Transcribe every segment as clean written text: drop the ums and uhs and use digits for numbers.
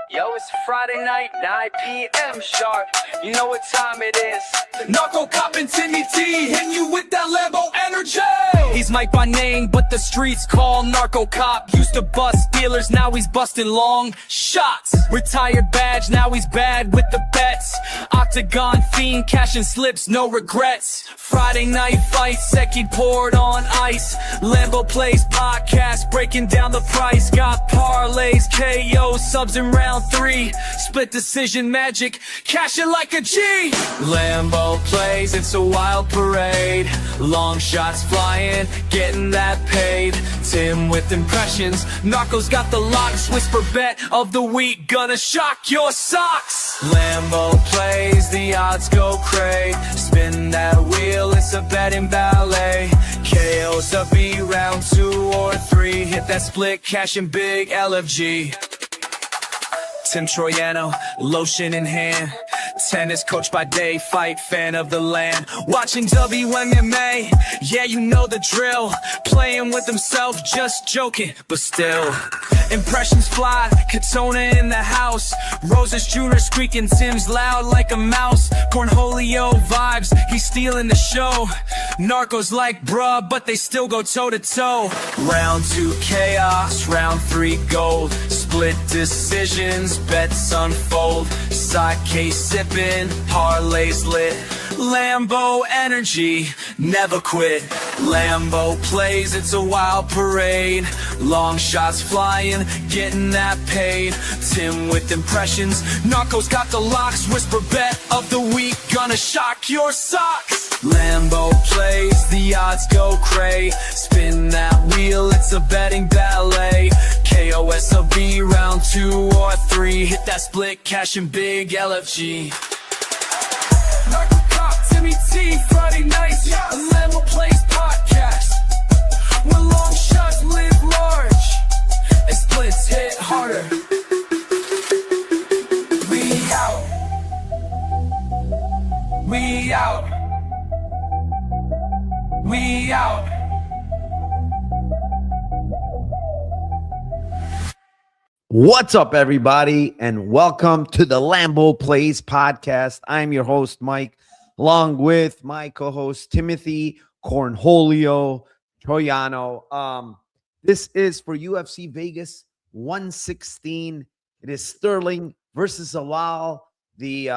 Yo, it's Friday night, 9 p.m. sharp. You know what time it is. NarcoCop and Timothy hitting you with that Lambo energy. He's Mike by name, but the streets call NarcoCop. Used to bust dealers, now he's busting long shots. Retired badge, now he's bad with the bets. Octagon fiend, cashing slips, no regrets. Friday night fights, Seki poured on ice. Lambo plays podcast, breaking down the price. Got parlays, KO, subs in round 3. Split decision magic, cash it like a G. Lambo plays, it's a wild parade. Long shots flying, getting that paid. Tim with impressions, Narco's got the locks. Whisper bet of the week, gonna shock your socks. Lambo plays, the odds go cray. Spin that wheel, it's a betting ballet. KO's a B, round 2 or 3. Hit that split, cashing big LFG. Tim Troiano, lotion in hand. Tennis coach by day, fight fan of the land. Watching WMMA, yeah, you know the drill. Playing with himself, just joking, but still. Impressions fly, Katona in the house. Roses Jr. squeaking, Tim's loud like a mouse. Cornholio vibes, he's stealing the show. Narcos like bruh, but they still go toe to toe. Round 2 chaos, round 3 gold. Split decisions, bets unfold. Side case sipping, parlays lit. Lambo energy, never quit. Lambo plays, it's a wild parade. Long shots flying, getting that paid. Tim with impressions, Narco's got the locks. Whisper bet of the week, gonna shock your socks. Lambo plays, the odds go cray. Spin that wheel, it's a betting ballet. KOSOB round 2 or 3. Hit that split, cashing big LFG. NarcoCop, Timmy T, Friday nights, yes. A Lambo plays podcast. When long shots live large and splits hit harder. We out. We out. We out. What's up, everybody, and welcome to the Lambo Plays podcast. I'm your host, Mike, along with my co-host, Timothy Cornholio Troiano. This is for UFC Vegas 116. It is Sterling versus Zalal, the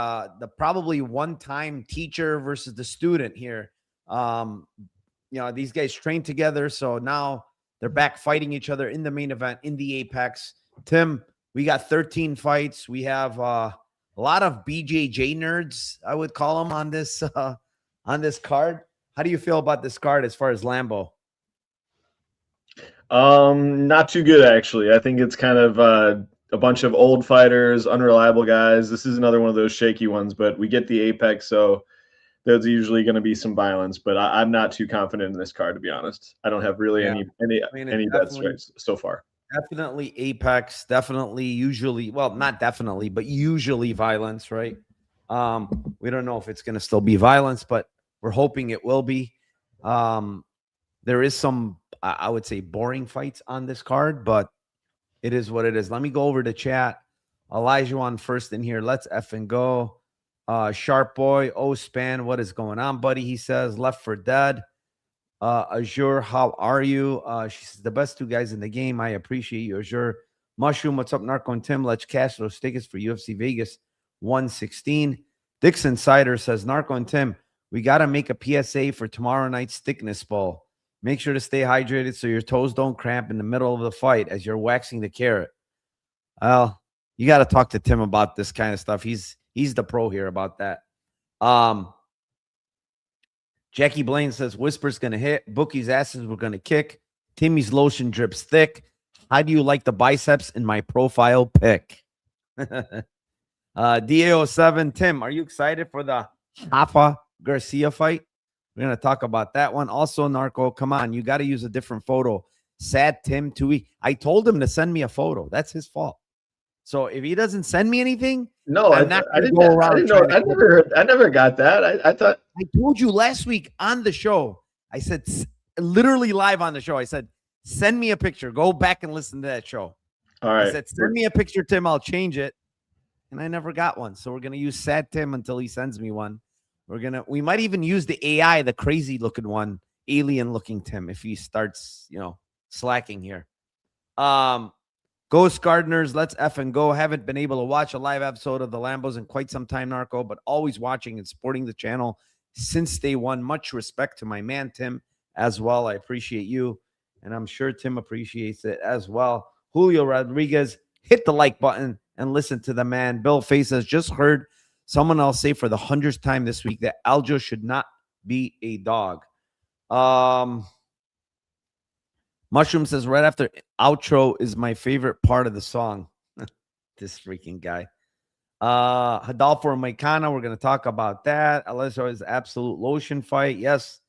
probably one-time teacher versus the student here. These guys trained together, so now they're back fighting each other in the main event in the Apex. Tim, we got 13 fights. We have a lot of BJJ nerds, I would call them, on this card. How do you feel about this card as far as Lambo? Not too good, actually. I think it's kind of a bunch of old fighters, unreliable guys. This is another one of those shaky ones, but we get the Apex, so there's usually going to be some violence. But I'm not too confident in this card, to be honest. I don't have really any bets right so far. Definitely Apex, definitely usually, well, not definitely, but usually violence, right? We don't know if it's going to still be violence, but we're hoping it will be. There is some, I would say, boring fights on this card, but it is what it is. Let me go over to chat. Elijah on first in here. Let's effing go. Sharp Boy, Spann, what is going on, buddy? He says, Left for Dead. Azure, how are you? She says, the best 2 guys in the game. I appreciate you, Azure. Mushroom, what's up, Narco and Tim? Let's cash those tickets for UFC Vegas 116. Dixon Sider says, Narco and Tim, we got to make a PSA for tomorrow night's thickness bowl. Make sure to stay hydrated so your toes don't cramp in the middle of the fight as you're waxing the carrot. Well, you got to talk to Tim about this kind of stuff. He's the pro here about that. Jackie Blaine says, Whisper's going to hit. Bookie's asses we're going to kick. Timmy's lotion drips thick. How do you like the biceps in my profile pic? DAO7, Tim, are you excited for the Rafa Garcia fight? We're going to talk about that one. Also, Narco, come on. You got to use a different photo. Sad Tim Tui. I told him to send me a photo. That's his fault. So if he doesn't send me anything, no, I didn't know. I never got that. I thought I told you last week on the show. I said, literally live on the show, I said, send me a picture. Go back and listen to that show. All I right. said, send me a picture, Tim. I'll change it. And I never got one. So we're going to use Sad Tim until he sends me one. We might even use the AI, the crazy looking one, alien looking Tim, if he starts, slacking here. Ghost Gardeners, let's effing go. Haven't been able to watch a live episode of the Lambos in quite some time, Narco, but always watching and supporting the channel since day one. Much respect to my man, Tim, as well. I appreciate you. And I'm sure Tim appreciates it as well. Julio Rodriguez, hit the like button and listen to the man. Bill Face has just heard someone else say for the 100th time this week that Aljo should not be a dog. Mushroom says right after outro is my favorite part of the song. This freaking guy. Hadalfo and Maikana, we're going to talk about that. Alessio is absolute lotion fight. Yes,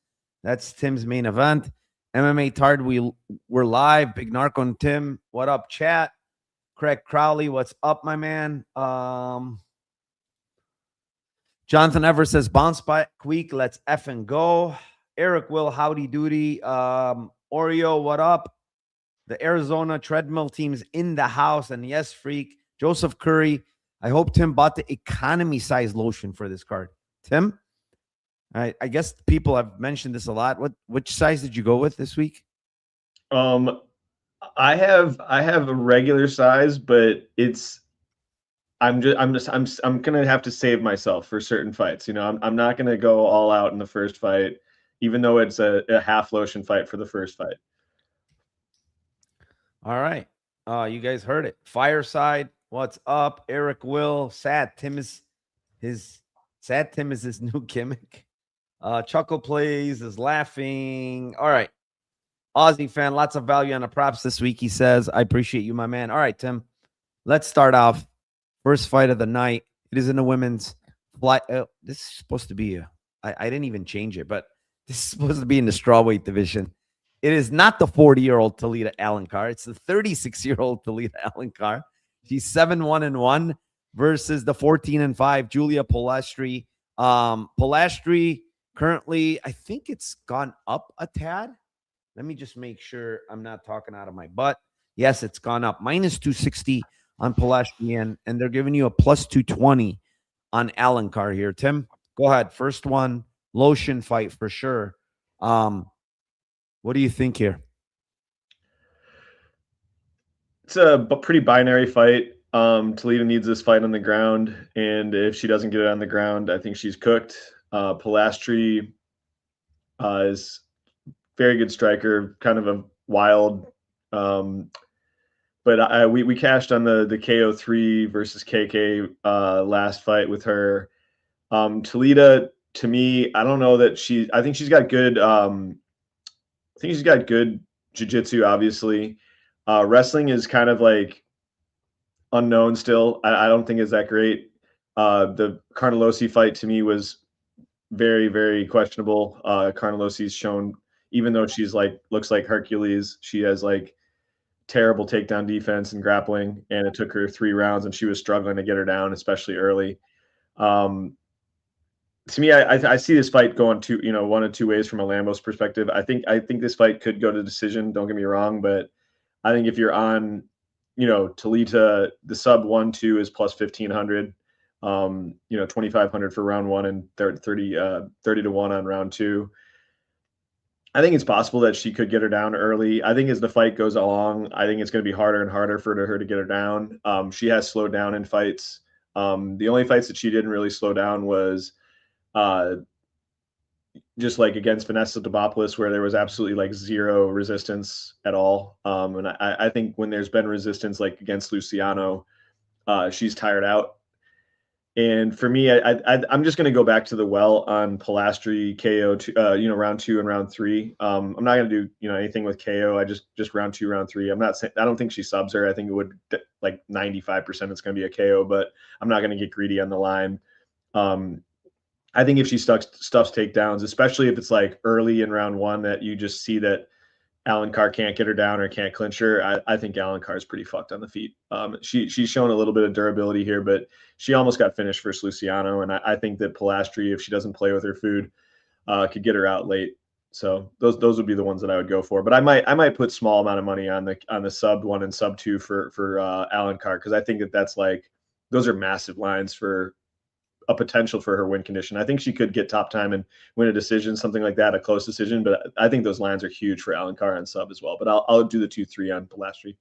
that's Tim's main event. MMA Tard, we're live. Big Narco and Tim. What up, chat? Craig Crowley, what's up, my man? Jonathan Ever says bounce back week. Let's effing go. Eric Will, howdy doody. Oreo, what up? The Arizona treadmill team's in the house. And yes, freak. Joseph Curry, I hope Tim bought the economy size lotion for this card. Tim? I guess people have mentioned this a lot. Which size did you go with this week? I have a regular size, but I'm gonna have to save myself for certain fights. I'm not gonna go all out in the first fight, even though it's a half lotion fight for the first fight. All right. You guys heard it. Fireside, what's up? Eric Will, Sad Tim is his new gimmick. Chuckle Plays is laughing. All right. Aussie fan, lots of value on the props this week, he says. I appreciate you, my man. All right, Tim. Let's start off. First fight of the night. It is in the women's flight. This is supposed to be I didn't even change it, but this is supposed to be in the strawweight division. It is not the 40-year-old Talita Alencar. It's the 36-year-old Talita Alencar. She's 7-1-1 versus the 14-5 Julia Polastri. Polastri currently, I think it's gone up a tad. Let me just make sure I'm not talking out of my butt. Yes, it's gone up. Minus 260 on Polastri, and they're giving you a plus 220 on Alencar here. Tim, go ahead. First one, lotion fight for sure. What do you think here? It's a pretty binary fight. Toledo needs this fight on the ground, and if she doesn't get it on the ground, I think she's cooked. Polastri is very good striker, kind of a wild. But we cashed on the KO3 versus KK last fight with her. Toledo, to me, I don't know that I think she's got good. I think she's got good jiu-jitsu, obviously. Wrestling is kind of like unknown still. I don't think it's that great. The Carnelossi fight to me was very, very questionable. Carnellossi's shown, even though she's looks like Hercules, she has terrible takedown defense and grappling, and it took her 3 rounds, and she was struggling to get her down, especially early. To me, I see this fight going one of two ways from a Lambo's perspective. I think this fight could go to decision. Don't get me wrong, but I think if you're on, Talita, the sub 1-2 is plus 1,500. 2,500 for round 1 and 30 to 1 on round 2. I think it's possible that she could get her down early. I think as the fight goes along, I think it's going to be harder and harder for her to get her down. She has slowed down in fights. The only fights that she didn't really slow down was just against Vanessa Demopoulos, where there was absolutely zero resistance at all. And I think when there's been resistance against Luciano, she's tired out. And for me, I'm just going to go back to the well on Polastri KO, round 2 and round 3. I'm not going to do anything with KO. I just round 2, round 3. I don't think she subs her. I think it would 95% it's going to be a KO, but I'm not going to get greedy on the line. I think if she stuffs takedowns, especially if it's early in round 1 that you just see that Alencar can't get her down or can't clinch her, I think Alencar is pretty fucked on the feet. She's shown a little bit of durability here, but she almost got finished versus Luciano, and I think that Polastri, if she doesn't play with her food, could get her out late. So those would be the ones that I would go for. But I might put small amount of money on the sub 1 and sub 2 for Alencar, because I think that's like, those are massive lines for a potential for her win condition. I think she could get top time and win a decision, something like that, a close decision. But I think those lines are huge for Alencar on sub as well. But I'll do the 2-3 on Polastri.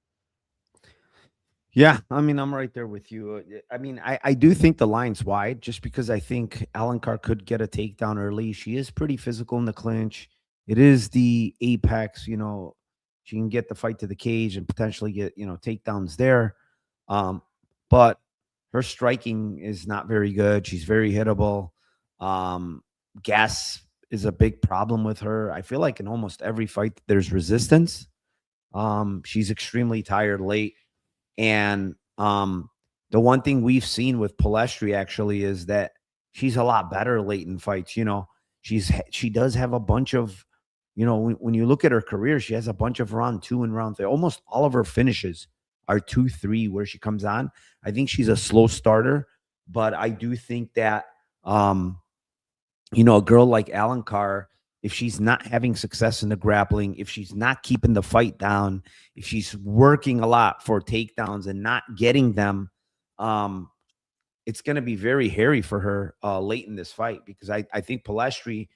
Yeah, I mean, I'm right there with you. I mean, I do think the line's wide, just because I think Alencar could get a takedown early. She is pretty physical in the clinch. It is the apex, she can get the fight to the cage and potentially get, takedowns there. But her striking is not very good. She's very hittable. Gas is a big problem with her. I feel like in almost every fight there's resistance. She's extremely tired late. And the one thing we've seen with Polastri actually is that she's a lot better late in fights. She does have a bunch of, when you look at her career, she has a bunch of round 2 and round 3. Almost all of her finishes are 2-3 where she comes on. I think she's a slow starter, but I do think that a girl like Alencar, if she's not having success in the grappling, if she's not keeping the fight down, if she's working a lot for takedowns and not getting them, it's going to be very hairy for her late in this fight, because I think Polastri,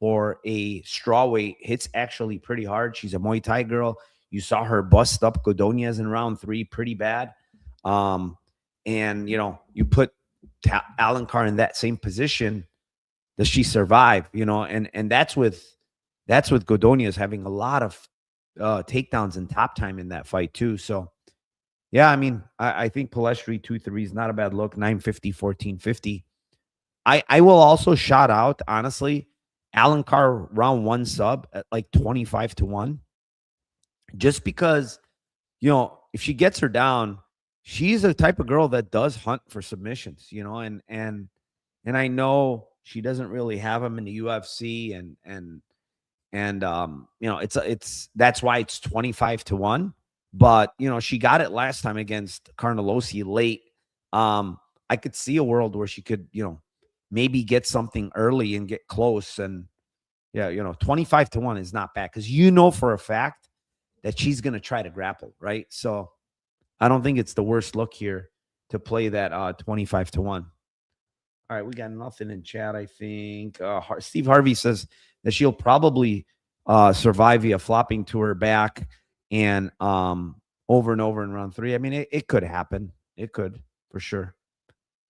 for a strawweight, hits actually pretty hard. She's a Muay Thai girl. You saw her bust up Godonez in round 3 pretty bad. And, you put Alencar in that same position. Does she survive? And that's with Godonez having a lot of takedowns and top time in that fight too. So yeah, I mean, I think Polastri 2-3 is not a bad look. 950, 1450. I will also shout out, honestly, Alencar round 1 sub at like 25-1, just because, if she gets her down, she's a type of girl that does hunt for submissions, and I know she doesn't really have them in the UFC, and it's that's why it's 25-1. But she got it last time against Carnelossi late. I could see a world where she could, maybe get something early and get close. And yeah, 25-1 is not bad, because for a fact that she's going to try to grapple, right? So I don't think it's the worst look here to play that 25-1. All right, we got nothing in chat, I think. Steve Harvey says that she'll probably survive via flopping to her back and over and over in round 3. I mean, it could happen. It could, for sure.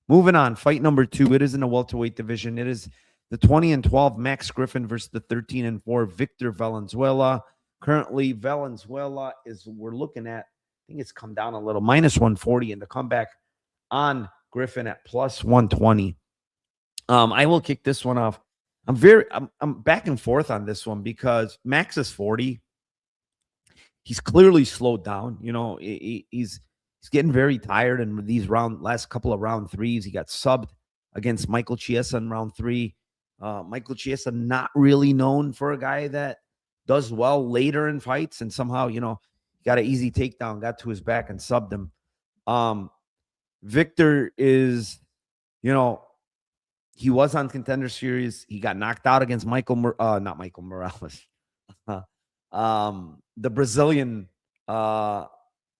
Moving on, fight number 2. It is in the welterweight division. It is the 20-12 Max Griffin versus the 13-4 Victor Valenzuela. Currently, Valenzuela we're looking at, I think it's come down a little, -140, and the comeback on Griffin at +120. I will kick this one off. I'm back and forth on this one, because Max is 40. He's clearly slowed down. He's getting very tired. And these last couple of round 3s, he got subbed against Michael Chiesa in round 3. Michael Chiesa, not really known for a guy that does well later in fights, and somehow, got an easy takedown, got to his back and subbed him. Victor is, he was on Contender Series. He got knocked out against not Michael Morales. The Brazilian, what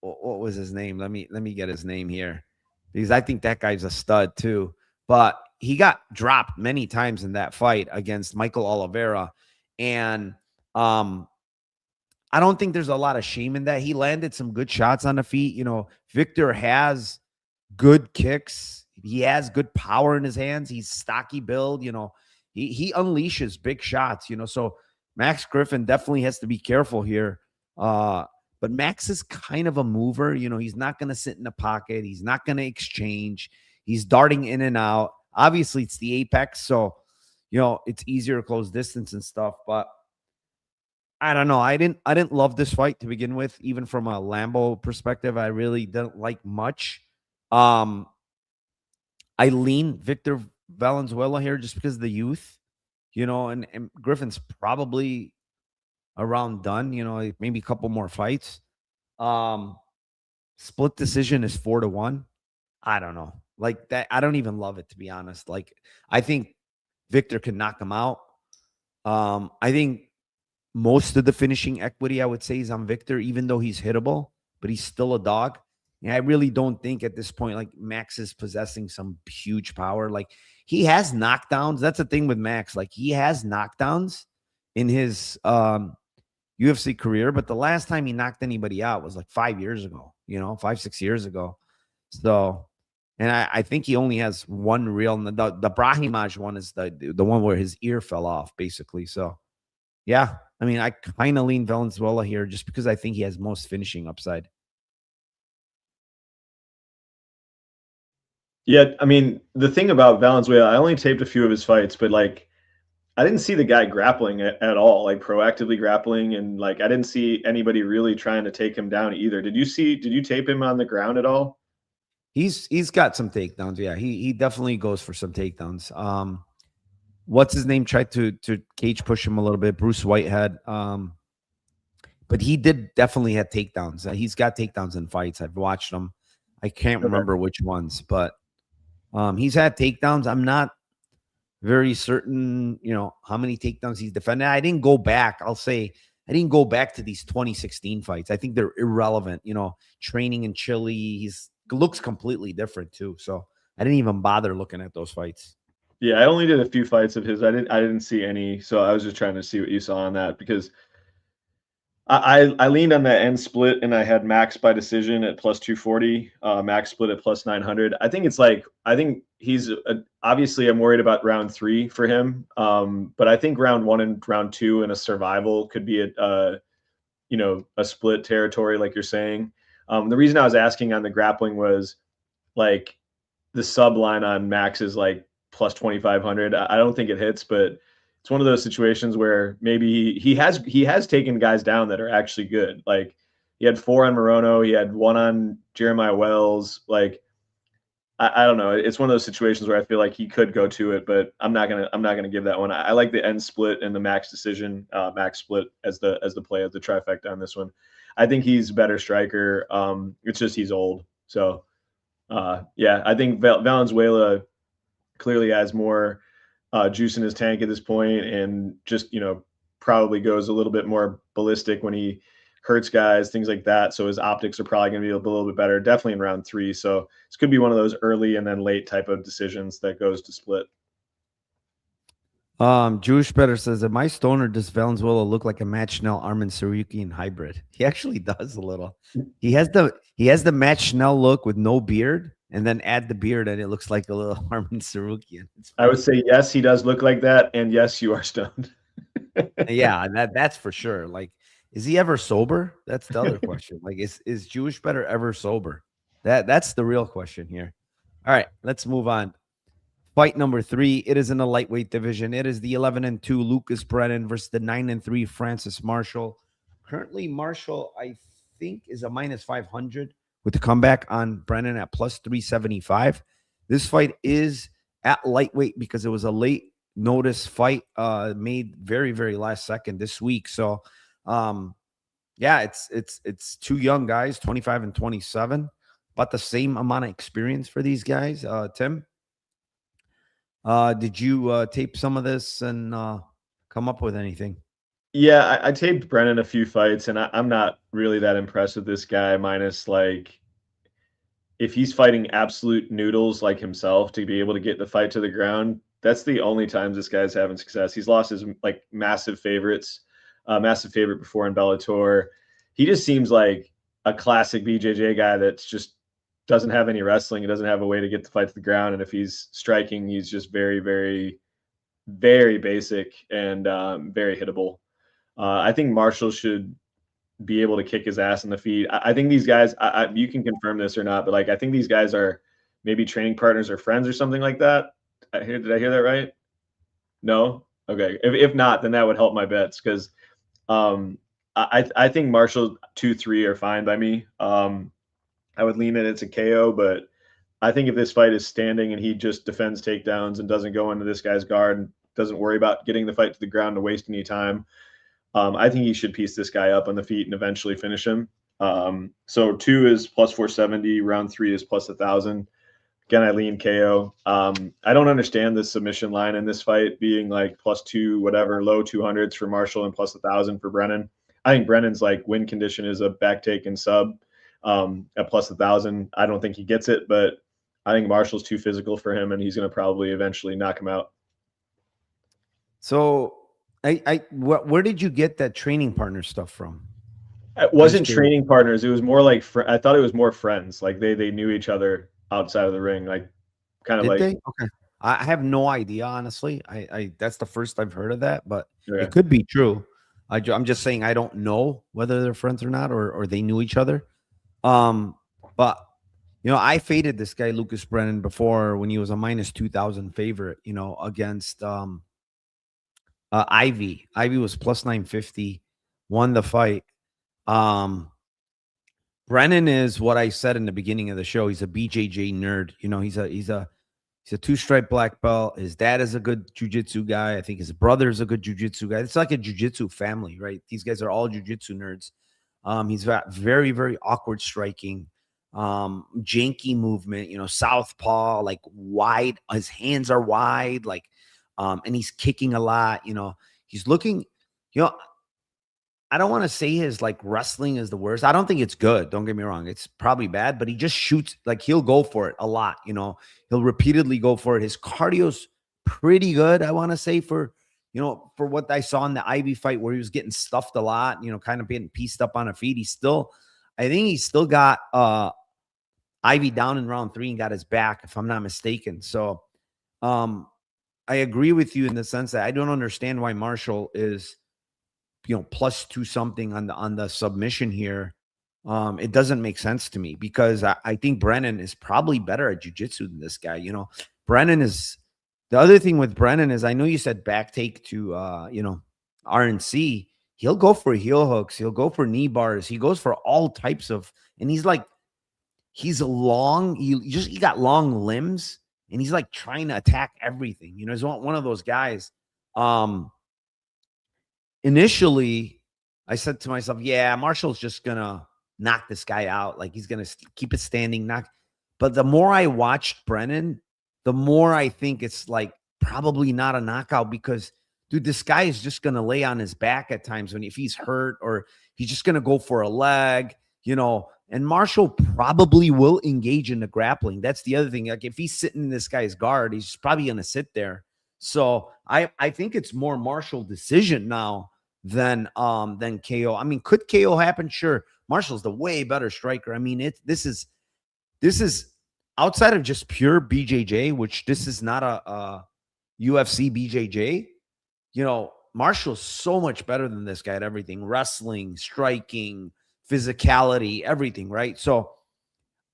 was his name? Let me get his name here, because I think that guy's a stud too. But he got dropped many times in that fight against Michael Oliveira. And I don't think there's a lot of shame in that. He landed some good shots on the feet. Victor has good kicks. He has good power in his hands. He's stocky build. He unleashes big shots. So Max Griffin definitely has to be careful here. But Max is kind of a mover. He's not going to sit in the pocket. He's not going to exchange. He's darting in and out. Obviously, it's the apex, so it's easier to close distance and stuff. But I don't know. I didn't love this fight to begin with, even from a Lambo perspective. I really didn't like much. I lean Victor Valenzuela here just because of the youth, and Griffin's probably around done, maybe a couple more fights. Split decision is 4-1. I don't know. Like that, I don't even love it, to be honest. Like, I think Victor can knock him out. I think most of the finishing equity, I would say, is on Victor, even though he's hittable, but he's still a dog. And I really don't think at this point, like, Max is possessing some huge power. Like, he has knockdowns. That's the thing with Max. Like, he has knockdowns in his UFC career, but the last time he knocked anybody out was like 5 years ago, 5-6 years ago. So, and I think he only has one real, the Brahimaj one is the one where his ear fell off, basically. So, yeah, I mean, I kind of lean Valenzuela here just because I think he has most finishing upside. Yeah, I mean, the thing about Valenzuela, I only taped a few of his fights, but like I didn't see the guy grappling at all, like proactively grappling, and like I didn't see anybody really trying to take him down either. Did you tape him on the ground at all? He's got some takedowns. Yeah, he definitely goes for some takedowns. What's his name tried to cage push him a little bit, Bruce Whitehead. But he did definitely have takedowns. He's got takedowns in fights. I've watched them. I can't remember which ones, but he's had takedowns. I'm not very certain, how many takedowns he's defended. I didn't go back. I'll say I didn't go back to these 2016 fights. I think they're irrelevant. Training in Chile, he's looks completely different too. So I didn't even bother looking at those fights. Yeah, I only did a few fights of his. I didn't see any, so I was just trying to see what you saw on that because I leaned on that end split and I had Max by decision at plus 240, Max split at plus 900. I think he's obviously I'm worried about round 3 for him. But I think round 1 and round 2 in a survival could be a split territory, like you're saying. The reason I was asking on the grappling was like the sub line on Max is like plus 2,500. I don't think it hits, but it's one of those situations where maybe he has taken guys down that are actually good. Like he had 4 on Morono, he had 1 on Jeremiah Wells. Like I don't know. It's one of those situations where I feel like he could go to it, but I'm not gonna give that one. I like the end split and the Max decision, Max split as the play of the trifecta on this one. I think he's a better striker. It's just he's old. So yeah, I think Valenzuela clearly has more juice in his tank at this point, and just probably goes a little bit more ballistic when he hurts guys, things like that. So his optics are probably going to be a little bit better, definitely in round 3. So this could be one of those early and then late type of decisions that goes to split. Jewish Better says, "At my stoner, does Valenzuela look like a Matt Schnell Armin Sarukian hybrid?" He actually does a little. He has the Matt Schnell look with no beard, and then add the beard, and it looks like a little Armin Sarukian. I would say yes, he does look like that, and yes, you are stoned. Yeah, that's for sure. Like, is he ever sober? That's the other question. Like, is Jewish Better ever sober? That's the real question here. All right, let's move on. Fight number 3. It is in the lightweight division. It is the 11-2 Lucas Brennan versus the 9-3 Francis Marshall. Currently, Marshall, I think, is a minus 500 with the comeback on Brennan at plus 375. This fight is at lightweight because it was a late notice fight made very, very last second this week. So, yeah, it's 2 young guys, 25 and 27, about the same amount of experience for these guys. Tim? Did you tape some of this and come up with anything? Yeah, I taped Brennan a few fights, and I'm not really that impressed with this guy, minus like if he's fighting absolute noodles like himself to be able to get the fight to the ground. That's the only times this guy's having success. He's lost his like massive favorite before in Bellator. He just seems like a classic BJJ guy that's just doesn't have any wrestling. He doesn't have a way to get the fight to the ground. And if he's striking, he's just very, very, very basic and very hittable. I think Marshall should be able to kick his ass in the feet. I think these guys, you can confirm this or not, but like I think these guys are maybe training partners or friends or something like that. Did I hear that right? No? Okay. If not, then that would help my bets because I think Marshall 2-3 are fine by me. I would lean that it's a KO, but I think if this fight is standing and he just defends takedowns and doesn't go into this guy's guard and doesn't worry about getting the fight to the ground to waste any time, I think he should piece this guy up on the feet and eventually finish him. So 2 is plus 470, round 3 is plus 1,000. Again, I lean KO. I don't understand the submission line in this fight being like +2, whatever, low 200s for Marshall and +1,000 for Brennan. I think Brennan's like win condition is a back take and sub at +1,000. I don't think he gets it, but I think Marshall's too physical for him, and he's going to probably eventually knock him out. So, where did you get that training partner stuff from? It wasn't training partners. It was more like I thought it was more friends. Like they knew each other outside of the ring, like kind of Did like. they? Okay, I have no idea, honestly. I that's the first I've heard of that, but Yeah. it could be true. I'm just saying I don't know whether they're friends or not, or they knew each other. But you know, I faded this guy Lucas Brennan before when he was a -2,000 favorite. You know, against Ivy. Ivy was +950, won the fight. Brennan is what I said in the beginning of the show. He's a BJJ nerd. You know, he's a 2-stripe black belt. His dad is a good jiu-jitsu guy. I think his brother is a good jiu-jitsu guy. It's like a jiu-jitsu family, right? These guys are all jiu-jitsu nerds. He's got very, very awkward striking, janky movement, you know, southpaw, like wide. His hands are wide, like, and he's kicking a lot. You know, he's looking, you know, I don't want to say his like wrestling is the worst. I don't think it's good. Don't get me wrong. It's probably bad, but he just shoots, like he'll go for it a lot. You know, he'll repeatedly go for it. His cardio's pretty good. I want to say for, you know, for what I saw in the Ivy fight where he was getting stuffed a lot, you know, kind of being pieced up on a feet. I think he still got Ivy down in round 3 and got his back, if I'm not mistaken. So I agree with you in the sense that I don't understand why Marshall is, you know, +2 something on the submission here. It doesn't make sense to me because I think Brennan is probably better at jiu-jitsu than this guy. You know, Brennan is the other thing with Brennan is I know you said back take to you know, RNC. He'll go for heel hooks, he'll go for knee bars, he goes for all types of, and he's long, he got long limbs, and he's like trying to attack everything. You know, he's one of those guys. Initially, I said to myself, yeah, Marshall's just going to knock this guy out. Like he's going to keep it standing. But the more I watched Brennan, the more I think it's like probably not a knockout because, dude, this guy is just going to lay on his back at times if he's hurt, or he's just going to go for a leg, you know, and Marshall probably will engage in the grappling. That's the other thing. Like if he's sitting in this guy's guard, he's probably going to sit there. So I think it's more Marshall decision now than KO. I mean, could KO happen? Sure. Marshall's the way better striker. I mean, this is outside of just pure BJJ, which this is not a UFC BJJ. You know, Marshall's so much better than this guy at everything: wrestling, striking, physicality, everything, right? So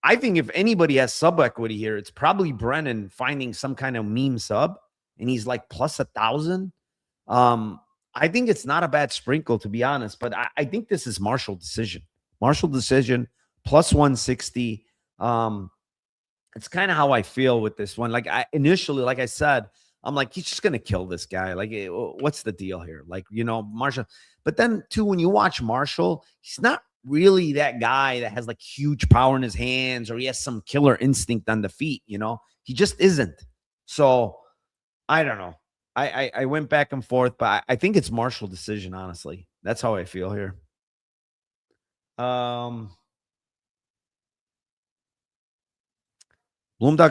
I think if anybody has sub equity here, it's probably Brennan finding some kind of meme sub, and he's like +1,000. I think it's not a bad sprinkle, to be honest, but I think this is Marshall decision. Marshall decision +160. It's kind of how I feel with this one. Like initially, like I said, I'm like, he's just going to kill this guy. Like, what's the deal here? Like, you know, Marshall. But then too, when you watch Marshall, he's not really that guy that has like huge power in his hands or he has some killer instinct on the feet. You know, he just isn't. So I don't know. I went back and forth, but I think it's Marshall decision, honestly. That's how I feel here. Bloomdock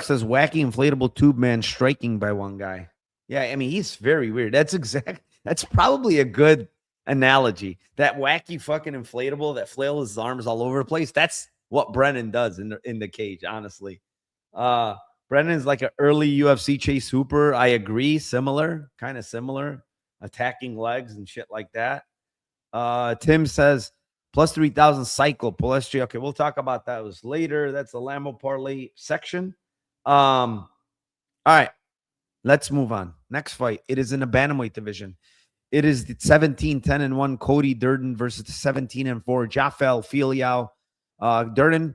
says wacky inflatable tube man striking by one guy. Yeah, I mean, he's very weird. That's probably a good analogy. That wacky fucking inflatable that flails his arms all over the place. That's what Brennan does in the cage, honestly. Brennan's like an early UFC Chase Hooper. I agree. Kind of similar. Attacking legs and shit like that. Tim says +3,000 cycle. Polastri. Okay, we'll talk about that later. That's the Lambo parlay section. All right. Let's move on. Next fight. It is in the bantamweight division. It is the 17-10-1 Cody Durden versus the 17-4 Jafel Filho. Durden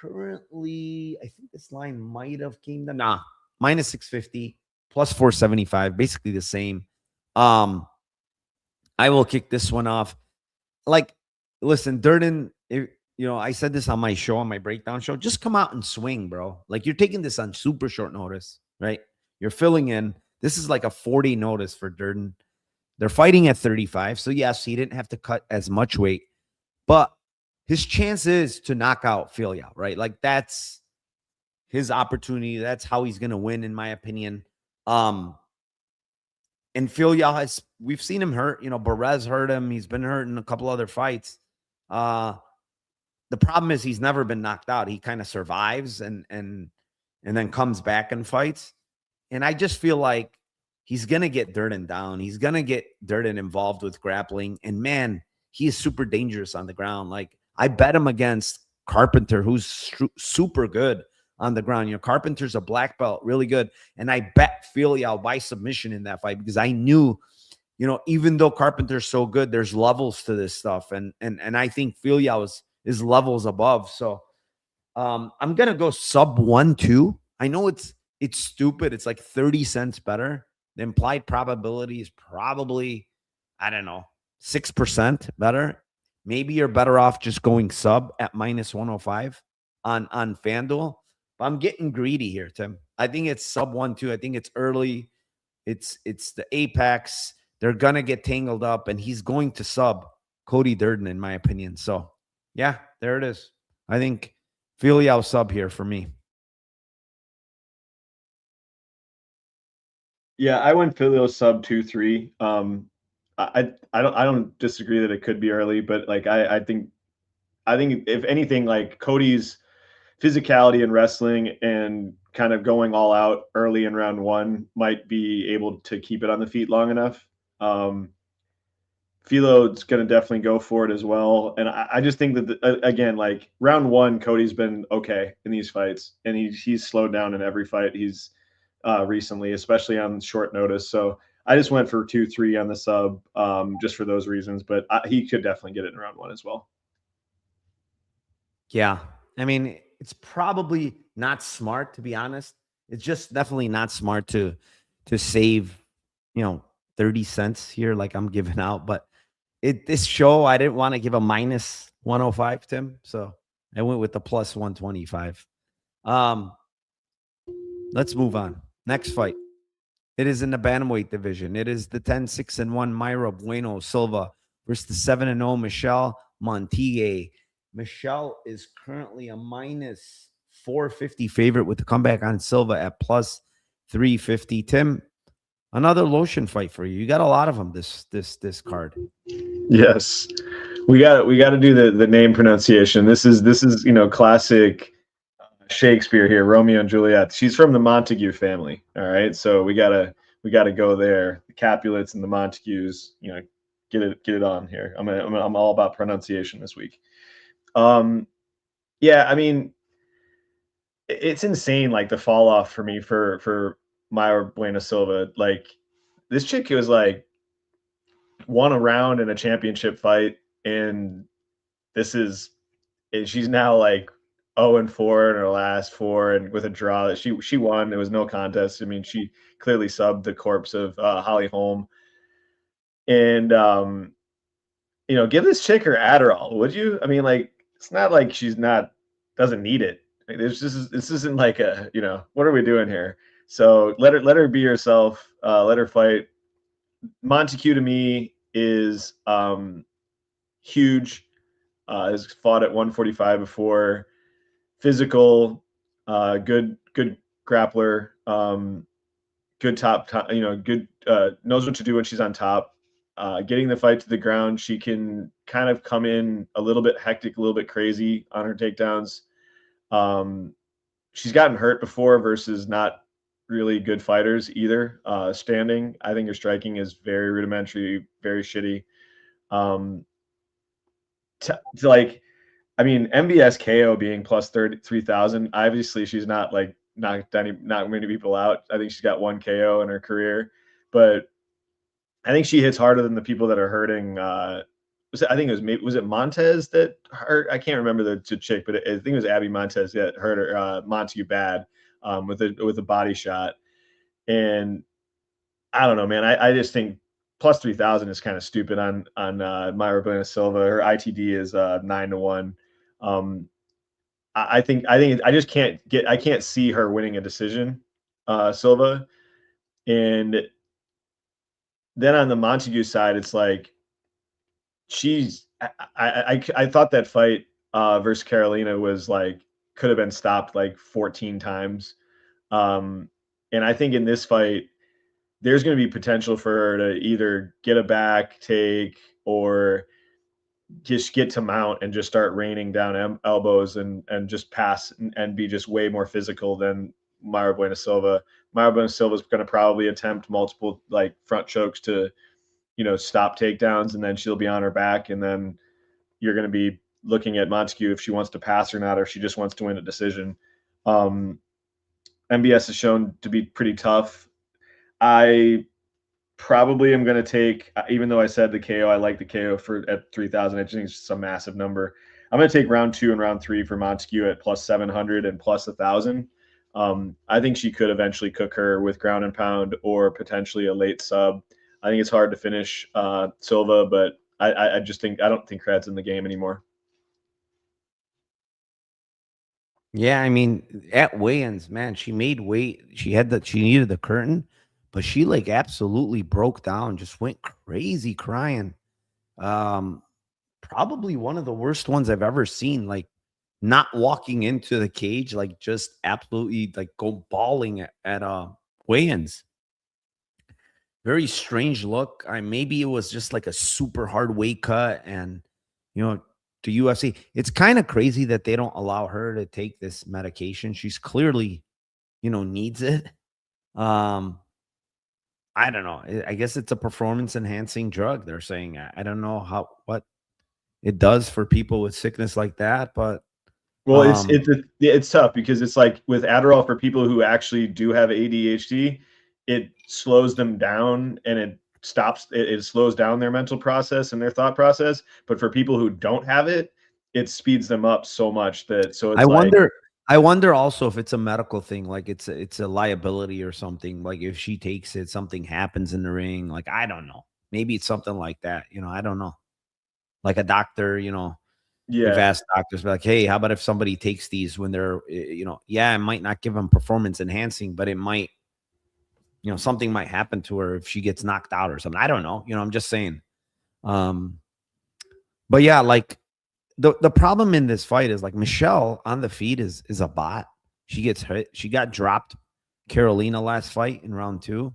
currently, I think this line might have came down. Nah, -650, +475, basically the same. I will kick this one off. Like, listen, Durden, I said this on my show, on my breakdown show, just come out and swing, bro. Like, you're taking this on super short notice, right? You're filling in. This is like a 40 notice for Durden. They're fighting at 35. So yes, he didn't have to cut as much weight, but his chance is to knock out Filho, right? Like, that's his opportunity. That's how he's going to win, in my opinion. And Filho we've seen him hurt. Perez hurt him. He's been hurt in a couple other fights. The problem is he's never been knocked out. He kind of survives and then comes back and fights. And I just feel like he's going to get Durden down. He's going to get Durden involved with grappling. And man, he is super dangerous on the ground. Like, I bet him against Carpenter, who's super good on the ground. Carpenter's a black belt, really good. And I bet Filho by submission in that fight, because I knew, even though Carpenter's so good, there's levels to this stuff. And I think Filho is levels above. So I'm going to go sub 1-2. I know it's stupid. It's like 30 cents better. The implied probability is probably, I don't know, 6% better. Maybe you're better off just going sub at -105 on FanDuel. But I'm getting greedy here, Tim. I think it's sub 1-2. I think it's early. It's the apex. They're going to get tangled up, and he's going to sub Cody Durden, in my opinion. So, yeah, there it is. I think Filho sub here for me. Yeah, I went Filho sub 2-3. I don't disagree that it could be early, but like I think if anything, like Cody's physicality in wrestling and kind of going all out early in round 1 might be able to keep it on the feet long enough. Filho's going to definitely go for it as well. And I just think that, again, like round 1, Cody's been okay in these fights, and he's slowed down in every fight he's recently, especially on short notice. So I just went for 2-3 on the sub just for those reasons, but he could definitely get it in round 1 as well. Yeah. I mean, it's probably not smart, to be honest. It's just definitely not smart to save, 30 cents here like I'm giving out. But this show, I didn't want to give a -105, Tim. So I went with the +125. Let's move on. Next fight. It is in the bantamweight division. It is the 10-6-1 Mayra Bueno Silva versus the 7-0 Michelle Montague. Michelle is currently a -450 favorite with the comeback on Silva at +350. Tim, another lotion fight for you. You got a lot of them this card. Yes, we got to do the name pronunciation. This is classic Shakespeare here, Romeo and Juliet. She's from the Montague family. All right, so we gotta go there. The Capulets and the Montagues. Get it on here. I'm all about pronunciation this week. Yeah, I mean, it's insane, like the fall off for me for Mayra Bueno Silva. Like, this chick was like won a round in a championship fight, and she's now like 0-4 in her last 4, and with a draw that she won. It was no contest. I mean, she clearly subbed the corpse of Holly Holm. And give this chick her Adderall, would you? I mean, like, it's not like she's doesn't need it. Like, this isn't like what are we doing here? So let her be herself. Let her fight. Montague to me is huge. Has fought at 145 before. Physical, good grappler, good top, good, knows what to do when she's on top. Getting the fight to the ground, she can kind of come in a little bit hectic, a little bit crazy on her takedowns. She's gotten hurt before versus not really good fighters either. Standing, I think her striking is very rudimentary, very shitty. MVS KO being plus 3,000. Obviously, she's not like not many people out. I think she's got 1 KO in her career, but I think she hits harder than the people that are hurting. Was it Montez that hurt? I can't remember the chick, but I think it was Abby Montez that hurt her Montague bad with a body shot. And I don't know, man. I just think plus 3,000 is kind of stupid on Mayra Bueno Silva. Her ITD is 9-1. I think I just can't see her winning a decision, Silva. And then on the Montague side, it's like I thought that fight versus Carolina was like could have been stopped like 14 times. And I think in this fight, there's going to be potential for her to either get a back take or just get to mount and just start raining down elbows and just pass and be just way more physical than Mayra Bueno Silva. Mayra Bueno Silva is going to probably attempt multiple like front chokes to, stop takedowns, and then she'll be on her back, and then you're going to be looking at Montague if she wants to pass or not, or if she just wants to win a decision. MBS is shown to be pretty tough. I probably am going to take, even though I said the KO, I like the KO at 3,000. I just think it's just a massive number. I'm going to take round 2 and round 3 for Montague at plus 700 and plus 1,000. I think she could eventually cook her with ground and pound or potentially a late sub. I think it's hard to finish Silva, but I don't think Krad's in the game anymore. Yeah, I mean, at weigh-ins, man, she made weight. She needed the curtain, but she like absolutely broke down, just went crazy crying. Probably one of the worst ones I've ever seen. Like not walking into the cage, like just absolutely like go bawling at weigh-ins. Very strange look. Maybe it was just like a super hard weight cut, and to UFC, it's kind of crazy that they don't allow her to take this medication. She's clearly, needs it. I don't know. I guess it's a performance enhancing drug. They're saying I don't know what it does for people with sickness like that, but it's tough because it's like with Adderall for people who actually do have ADHD, it slows them down and it slows down their mental process and their thought process. But for people who don't have it, it speeds them up so much that I wonder also if it's a medical thing, like it's a liability or something. Like if she takes it, something happens in the ring. Like I don't know. Maybe it's something like that. I don't know. Like a doctor, we've asked doctors like, hey, how about if somebody takes these when they're, it might not give them performance enhancing, but it might, something might happen to her if she gets knocked out or something. I don't know. I'm just saying. But yeah, like the problem in this fight is like Michelle on the feet is a bot. She gets hit. She got dropped Carolina last fight in round 2.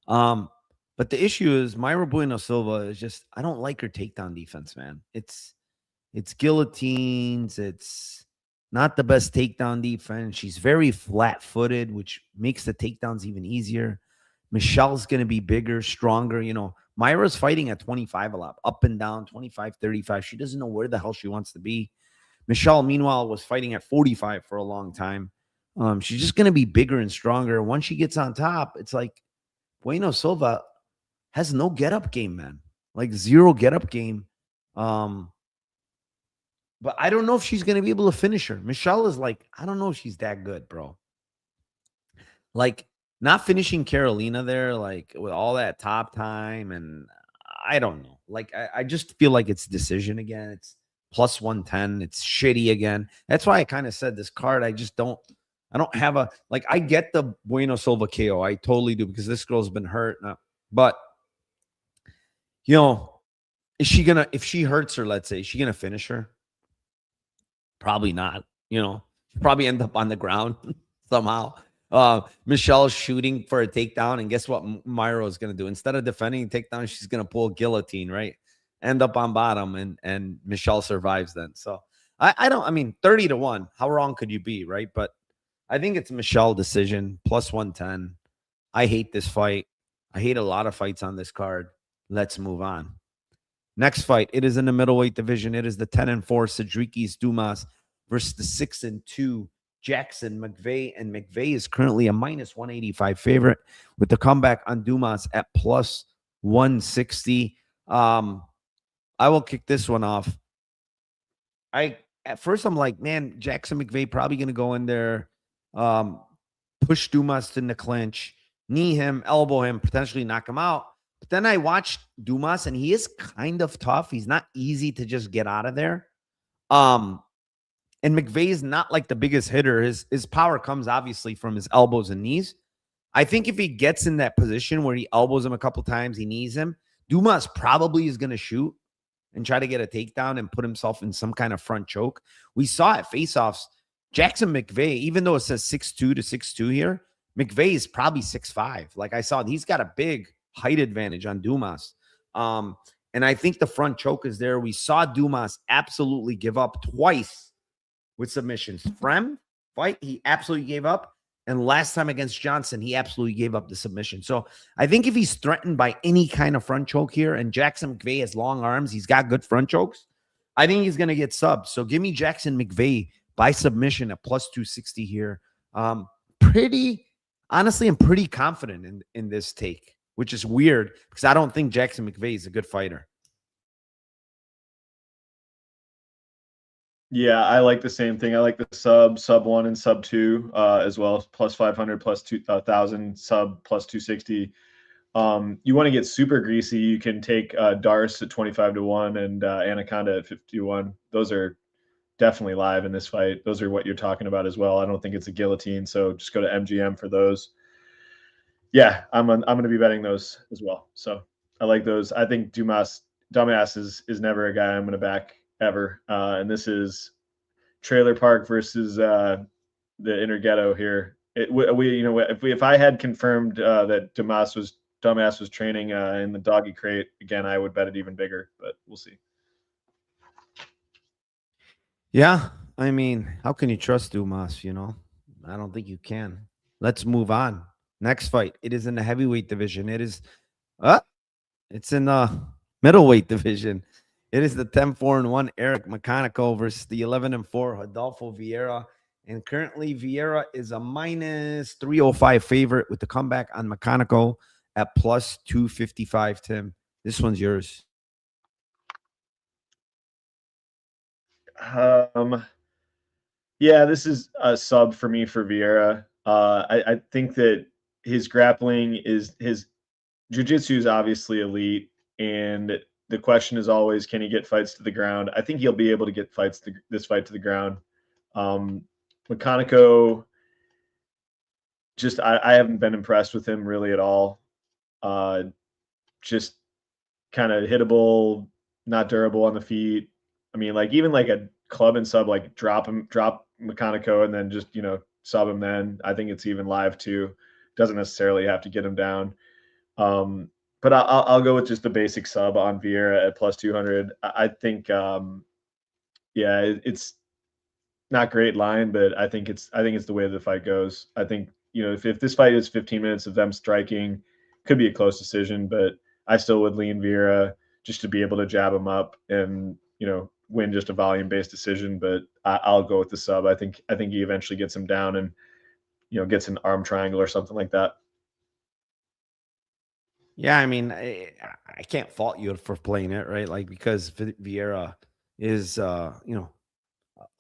But the issue is Mayra Bueno Silva is just, I don't like her takedown defense, man. It's guillotines. It's not the best takedown defense. She's very flat-footed, which makes the takedowns even easier. Michelle's going to be bigger, stronger. Mayra's fighting at 25 a lot, up and down, 25, 35. She doesn't know where the hell she wants to be. Michelle, meanwhile, was fighting at 45 for a long time. She's just going to be bigger and stronger. Once she gets on top, it's like Bueno Silva has no get-up game, man. Like zero get-up game. But I don't know if she's going to be able to finish her. Michelle is like, I don't know if she's that good, bro. Like, not finishing Carolina there, like, with all that top time, and I don't know. Like, I just feel like it's decision again. It's plus 110. It's shitty again. That's why I kind of said this card, I don't have a, like, I get the Bueno Silva KO. I totally do, because this girl's been hurt. But, is she going to, if she hurts her, let's say, is she going to finish her? Probably not. She'll probably end up on the ground somehow. Michelle's shooting for a takedown, and guess what Mayra is going to do? Instead of defending a takedown, she's going to pull a guillotine, right? End up on bottom, and Michelle survives then. So I mean, 30-1, how wrong could you be, right? But I think it's Michelle decision, plus 110. I hate this fight. I hate a lot of fights on this card. Let's move on. Next fight, it is in the middleweight division. It is the 10-4 Cedriquis Dumas versus the 6-2 Jackson McVey, and McVey is currently a minus 185 favorite with the comeback on Dumas at plus 160. I will kick this one off. At first I'm like, man, Jackson McVey probably going to go in there, push Dumas in the clinch, knee him, elbow him, potentially knock him out. But then I watched Dumas, and he is kind of tough. He's not easy to just get out of there. And McVey is not like the biggest hitter. His power comes obviously from his elbows and knees. I think if he gets in that position where he elbows him a couple times, he knees him, Dumas probably is going to shoot and try to get a takedown and put himself in some kind of front choke. We saw at faceoffs, Jackson McVey, even though it says 6'2" to 6'2" here, McVey is probably 6'5". Like I saw, he's got a big height advantage on Dumas. And I think the front choke is there. We saw Dumas absolutely give up twice with submissions. Frem fight, he absolutely gave up. And last time against Johnson, he absolutely gave up the submission. So I think if he's threatened by any kind of front choke here, and Jackson McVey has long arms, he's got good front chokes, I think he's going to get subbed. So give me Jackson McVey by submission at plus 260 here. Honestly, I'm pretty confident in this take, which is weird because I don't think Jackson McVey is a good fighter. Yeah, I like the same thing. I like the sub 1 and sub 2 as well. Plus 500, plus 2,000, sub plus 260. You want to get super greasy, you can take Darce at 25-1 and Anaconda at 51. Those are definitely live in this fight. Those are what you're talking about as well. I don't think it's a guillotine, so just go to MGM for those. Yeah, I'm going to be betting those as well. So I like those. I think Dumas is never a guy I'm going to back ever. And this is Trailer Park versus the Inner Ghetto here. If I had confirmed that Dumas was training in the doggy crate again, I would bet it even bigger, but we'll see. Yeah, I mean, how can you trust Dumas, I don't think you can. Let's move on. Next fight. It is in the heavyweight division. It's in the middleweight division. It is the 10-4-1 Eric McConico versus the 11-4 Adolfo Vieira. And currently Vieira is a minus 305 favorite with the comeback on McConico at plus 255, Tim. This one's yours. Yeah, this is a sub for me for Vieira. I think that his grappling his jiu-jitsu is obviously elite, and the question is always, can he get fights to the ground? I think he'll be able to get this fight to the ground. McConico, I haven't been impressed with him really at all. Just kind of hittable, not durable on the feet. I mean, like even like a club and sub, like drop McConico and then just, sub him then. I think it's even live too. Doesn't necessarily have to get him down. But I'll go with just the basic sub on Vieira at plus 200. I think, it's not great line, but I think it's the way the fight goes. I think, if this fight is 15 minutes of them striking, could be a close decision, but I still would lean Vieira just to be able to jab him up and, win just a volume-based decision. But I'll go with the sub. I think he eventually gets him down and, gets an arm triangle or something like that. Yeah, I mean, I can't fault you for playing it, right? Like, because Vieira is,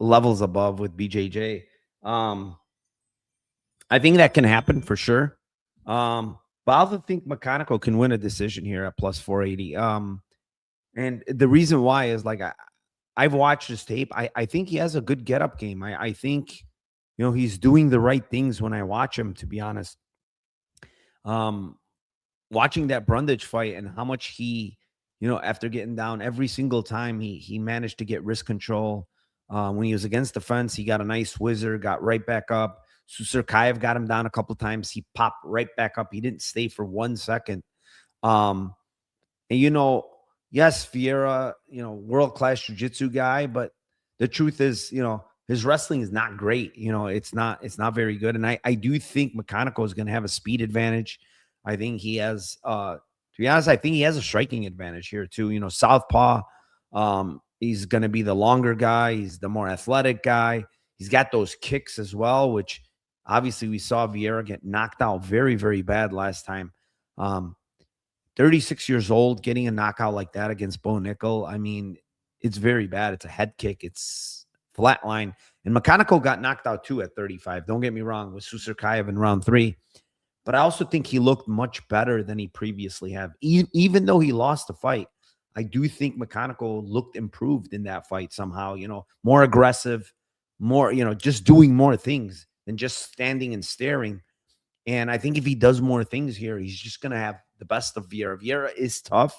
levels above with BJJ. I think that can happen for sure. But I also think McConico can win a decision here at plus 480. And the reason why is like I've watched his tape. I think he has a good get-up game. I think, he's doing the right things when I watch him, to be honest. Watching that Brundage fight and how much he, after getting down every single time, he managed to get wrist control. When he was against the fence, he got a nice whizzer, got right back up. Susurkayev got him down a couple times. He popped right back up. He didn't stay for 1 second. And, yes, Vieira, world-class jiu-jitsu guy, but the truth is, his wrestling is not great. It's not very good. And I do think McConico is going to have a speed advantage. I think he has, to be honest, I think he has a striking advantage here too. Southpaw, he's going to be the longer guy. He's the more athletic guy. He's got those kicks as well, which obviously we saw Vieira get knocked out very, very bad last time. 36 years old, getting a knockout like that against Bo Nickel. I mean, it's very bad. It's a head kick. It's flatline. And McConico got knocked out too at 35. Don't get me wrong, with Susurkayev in round 3. But I also think he looked much better than he previously have. Even though he lost the fight, I do think McConico looked improved in that fight somehow, more aggressive, more, just doing more things than just standing and staring. And I think if he does more things here, he's just going to have the best of Vieira. Vieira is tough.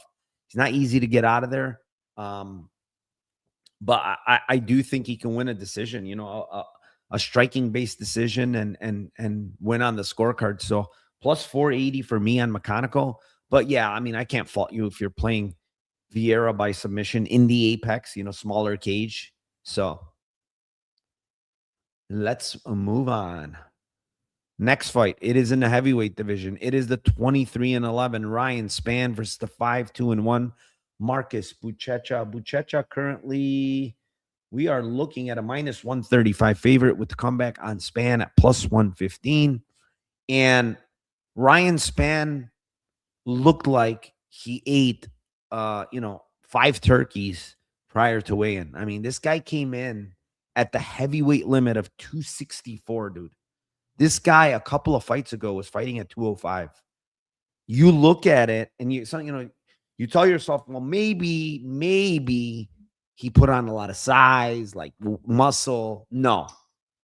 He's not easy to get out of there. But I do think he can win a decision, a striking based decision and win on the scorecard. So plus 480 for me on McConico. But yeah, I mean, I can't fault you if you're playing Vieira by submission in the apex, smaller cage. So let's move on. Next fight. It is in the heavyweight division. It is the 23-11 Ryan Spann versus the 5-2-1 Marcus Buchecha. Buchecha currently, we are looking at a minus 135 favorite with the comeback on Spann at plus 115. And Ryan Spann looked like he ate 5 turkeys prior to weigh-in. I mean, this guy came in at the heavyweight limit of 264, dude. This guy a couple of fights ago was fighting at 205. You look at it and you tell yourself, well, maybe he put on a lot of size, like muscle. No,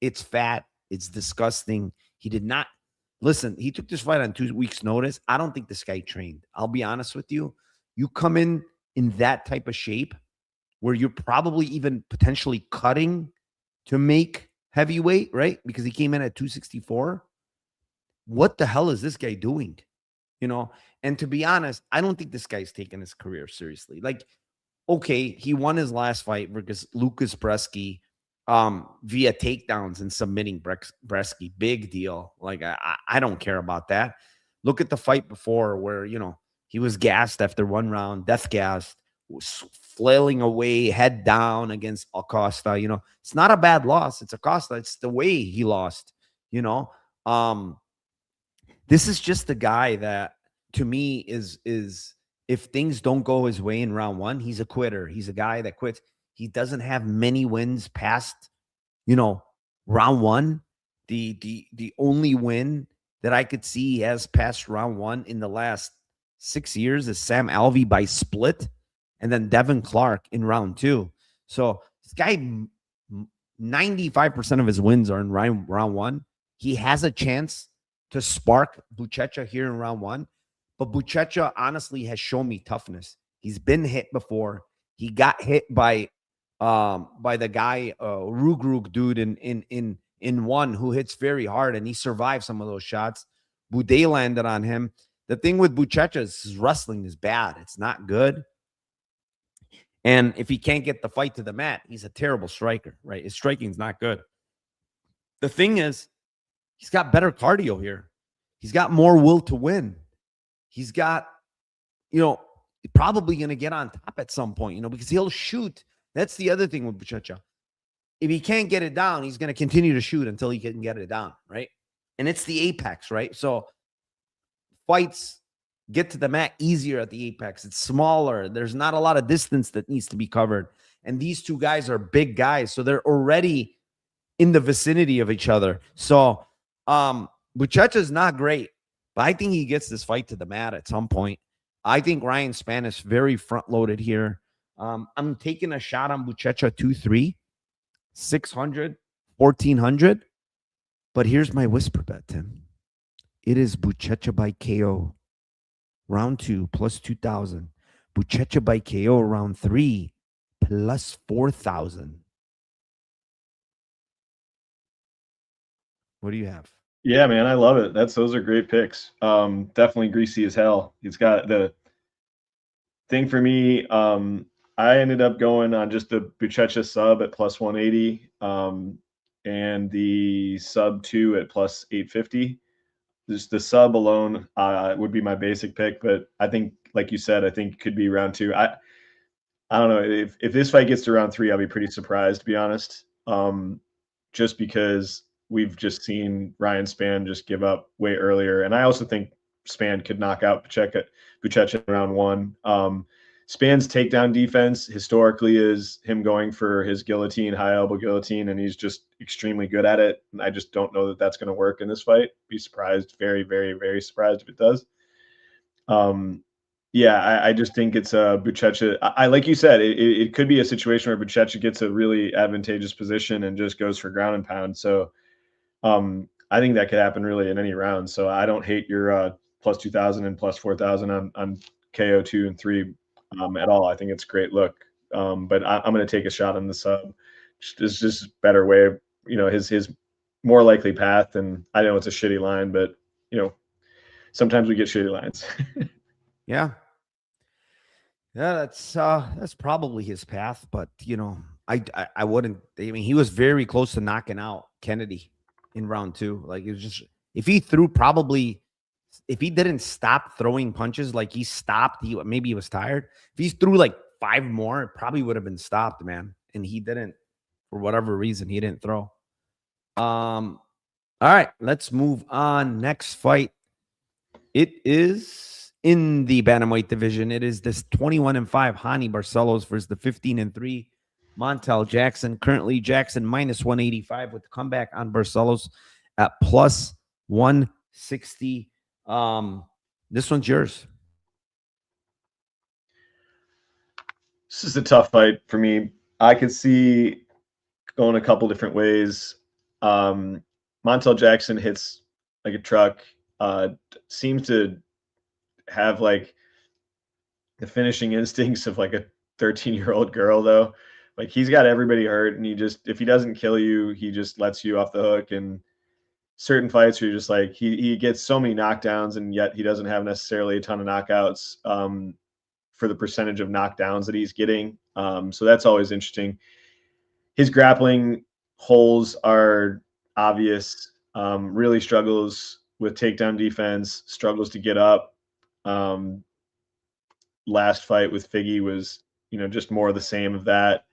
it's fat. It's disgusting. He did not listen. He took this fight on 2 weeks' notice. I don't think this guy trained. I'll be honest with you. You come in that type of shape where you're probably even potentially cutting to make heavyweight, right? Because he came in at 264. What the hell is this guy doing? And to be honest, I don't think this guy's taking his career seriously. Like, okay, he won his last fight versus Lucas Bresky via takedowns and submitting Bresky. Big deal. Like, I don't care about that. Look at the fight before where, he was gassed after one round, death gassed, was flailing away, head down against Acosta. It's not a bad loss. It's Acosta. It's the way he lost, This is just the guy that, to me, is if things don't go his way in round 1, he's a quitter. He's a guy that quits. He doesn't have many wins past, round 1. The only win that I could see he has past round 1 in the last 6 years is Sam Alvey by split, and then Devin Clark in round 2. So this guy, 95% of his wins are in round 1. He has a chance to spark Buchecha here in round 1. But Buchecha honestly has shown me toughness. He's been hit before. He got hit by the guy Rugrug dude in one who hits very hard, and he survived some of those shots. Boudet landed on him. The thing with Buchecha is his wrestling is bad. It's not good. And if he can't get the fight to the mat, he's a terrible striker, right? His striking's not good. The thing is, he's got better cardio here. He's got more will to win. He's got, probably going to get on top at some point, because he'll shoot. That's the other thing with Buchecha. If he can't get it down, he's going to continue to shoot until he can get it down, right? And it's the apex, right? So fights get to the mat easier at the apex. It's smaller. There's not a lot of distance that needs to be covered. And these two guys are big guys, so they're already in the vicinity of each other. So Buchecha is not great, but I think he gets this fight to the mat at some point. I think Ryan Spann is very front-loaded here. I'm taking a shot on Buchecha 2-3, 600, 1,400. But here's my whisper bet, Tim. It is Buchecha by KO. Round 2, plus 2,000. Buchecha by KO, round 3, plus 4,000. What do you have? Yeah, man, I love it. Those are great picks. Definitely greasy as hell. He's got the thing for me. I ended up going on just the Buchecha sub at plus 180, and the sub 2 at plus 850. Just the sub alone would be my basic pick, but I think, like you said, I think it could be round 2. I don't know if this fight gets to round 3, I'll be pretty surprised, to be honest. Just because we've just seen Ryan Spann just give up way earlier, and I also think Spann could knock out Buchecha in round 1. Spann's takedown defense historically is him going for his guillotine, high elbow guillotine, and he's just extremely good at it. And I just don't know that that's going to work in this fight. Be surprised, very, very, very surprised if it does. Yeah, I just think it's a Buchecha. I like you said, it could be a situation where Buchecha gets a really advantageous position and just goes for ground and pound. So I think that could happen really in any round. So I don't hate your plus 2,000 and plus 4,000 on KO 2 and 3 at all. I think it's a great look. But I'm going to take a shot on the sub. It's just a better way of, his more likely path. And I know it's a shitty line, but sometimes we get shitty lines. Yeah. Yeah, that's probably his path, but I wouldn't. I mean, he was very close to knocking out Kennedy in round 2. Like, it was just, if he didn't stop throwing punches, like he stopped, maybe he was tired. If he threw like 5 more, it probably would have been stopped, man. And he didn't, for whatever reason, he didn't throw. All right, let's move on. Next fight. It is in the bantamweight division. It is this 21-5 Hani Barcelos versus the 15-3 Montel Jackson. Currently, Jackson minus 185 with the comeback on Barcelos at plus 160. This one's yours. This is a tough fight for me. I could see going a couple different ways. Montel Jackson hits like a truck. Seems to have like the finishing instincts of like a 13-year-old girl, though. Like, he's got everybody hurt, and if he doesn't kill you, he just lets you off the hook. And certain fights where you're just like, he gets so many knockdowns, and yet he doesn't have necessarily a ton of knockouts for the percentage of knockdowns that he's getting. So that's always interesting. His grappling holes are obvious. Really struggles with takedown defense, struggles to get up. Last fight with Figgy was, just more of the same of that.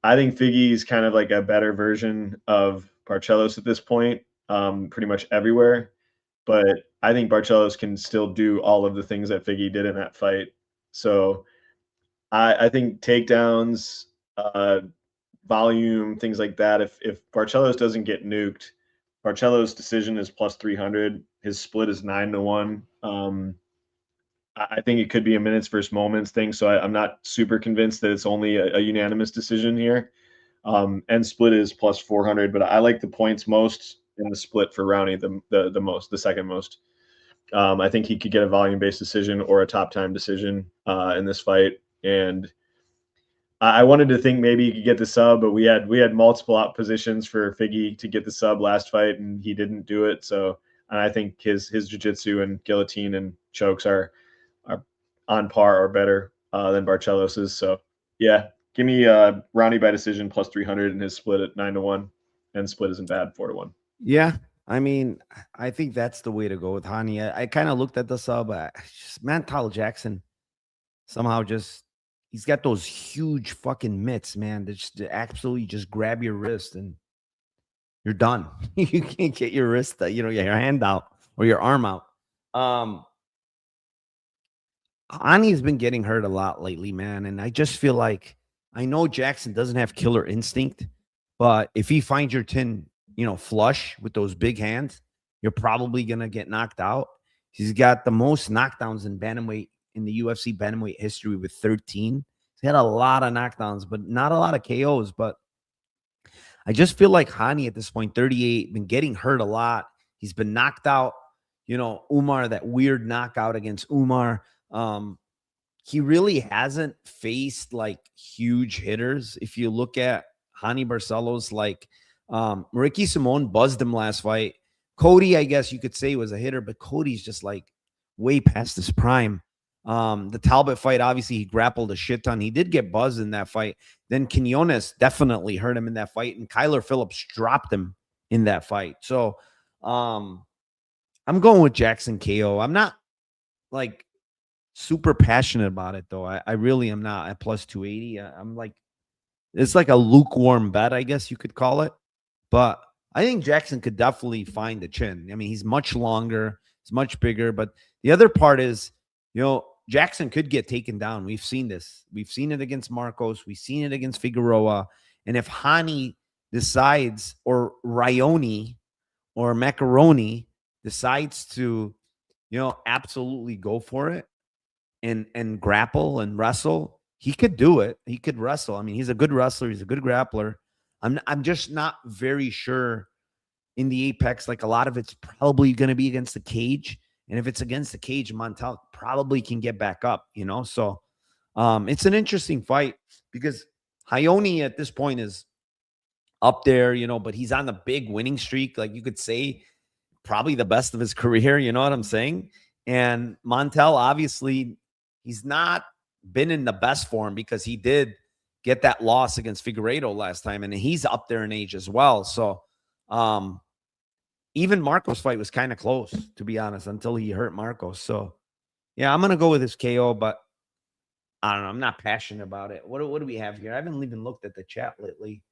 I think Figgy is kind of like a better version of Barcelos at this point, pretty much everywhere. But I think Barcelos can still do all of the things that Figgy did in that fight. So I think takedowns, volume, things like that. If Barcelos doesn't get nuked, Barcelos' decision is plus 300. His split is 9-1. I think it could be a minutes versus moments thing. So I'm not super convinced that it's only a unanimous decision here. And split is plus 400, but I like the points most in the split for Rowney the second most. I think he could get a volume-based decision or a top-time decision in this fight. And I wanted to think maybe he could get the sub, but we had multiple oppositions for Figgy to get the sub last fight, and he didn't do it. So, and I think his jiu-jitsu and guillotine and chokes are on par or better than Barcelos's. So, yeah, give me Rowney by decision plus 300 and his split at 9-1, and split isn't bad, 4-1. Yeah, I mean, I think that's the way to go with Hani. I kind of looked at the sub. Just Montel Jackson somehow he's got those huge fucking mitts, man. That just absolutely just grab your wrist and you're done. You can't get your wrist, your hand out or your arm out. Hani's been getting hurt a lot lately, man. And I just feel like, I know Jackson doesn't have killer instinct, but if he finds your tin, flush with those big hands, you're probably going to get knocked out. He's got the most knockdowns in bantamweight in the UFC bantamweight history with 13. He's had a lot of knockdowns, but not a lot of KOs. But I just feel like Hani at this point, 38, been getting hurt a lot. He's been knocked out. Umar, that weird knockout against Umar. He really hasn't faced like huge hitters. If you look at Hani Barcelos, like Ricky Simon buzzed him last fight. Cody, I guess you could say, was a hitter, but Cody's just like way past his prime. The Talbot fight, obviously he grappled a shit ton. He did get buzzed in that fight. Then Quinones definitely hurt him in that fight, and Kyler Phillips dropped him in that fight. So I'm going with Jackson KO. I'm not like super passionate about it though. I really am not at plus 280. I'm like, it's like a lukewarm bet, I guess you could call it. But I think Jackson could definitely find the chin. I mean, he's much longer, he's much bigger. But the other part is, Jackson could get taken down. We've seen this. We've seen it against Marcos. We've seen it against Figueroa. And if Hani decides, or Rayoni or Macaroni decides to, absolutely go for it, and grapple and wrestle, he could do it. He could wrestle. I mean, he's a good wrestler. He's a good grappler. I'm just not very sure in the Apex. Like, a lot of it's probably going to be against the cage. And if it's against the cage, Montague probably can get back up, you know? So it's an interesting fight because Ione at this point is up there, you know, but he's on the big winning streak. Like, you could say probably the best of his career. You know what I'm saying? And Montel, obviously, he's not been in the best form because he did get that loss against Figueiredo last time, and he's up there in age as well. So even Marco's fight was kind of close, to be honest, until he hurt Marcos. So, yeah, I'm going to go with his KO, but I don't know. I'm not passionate about it. What do we have here? I haven't even looked at the chat lately.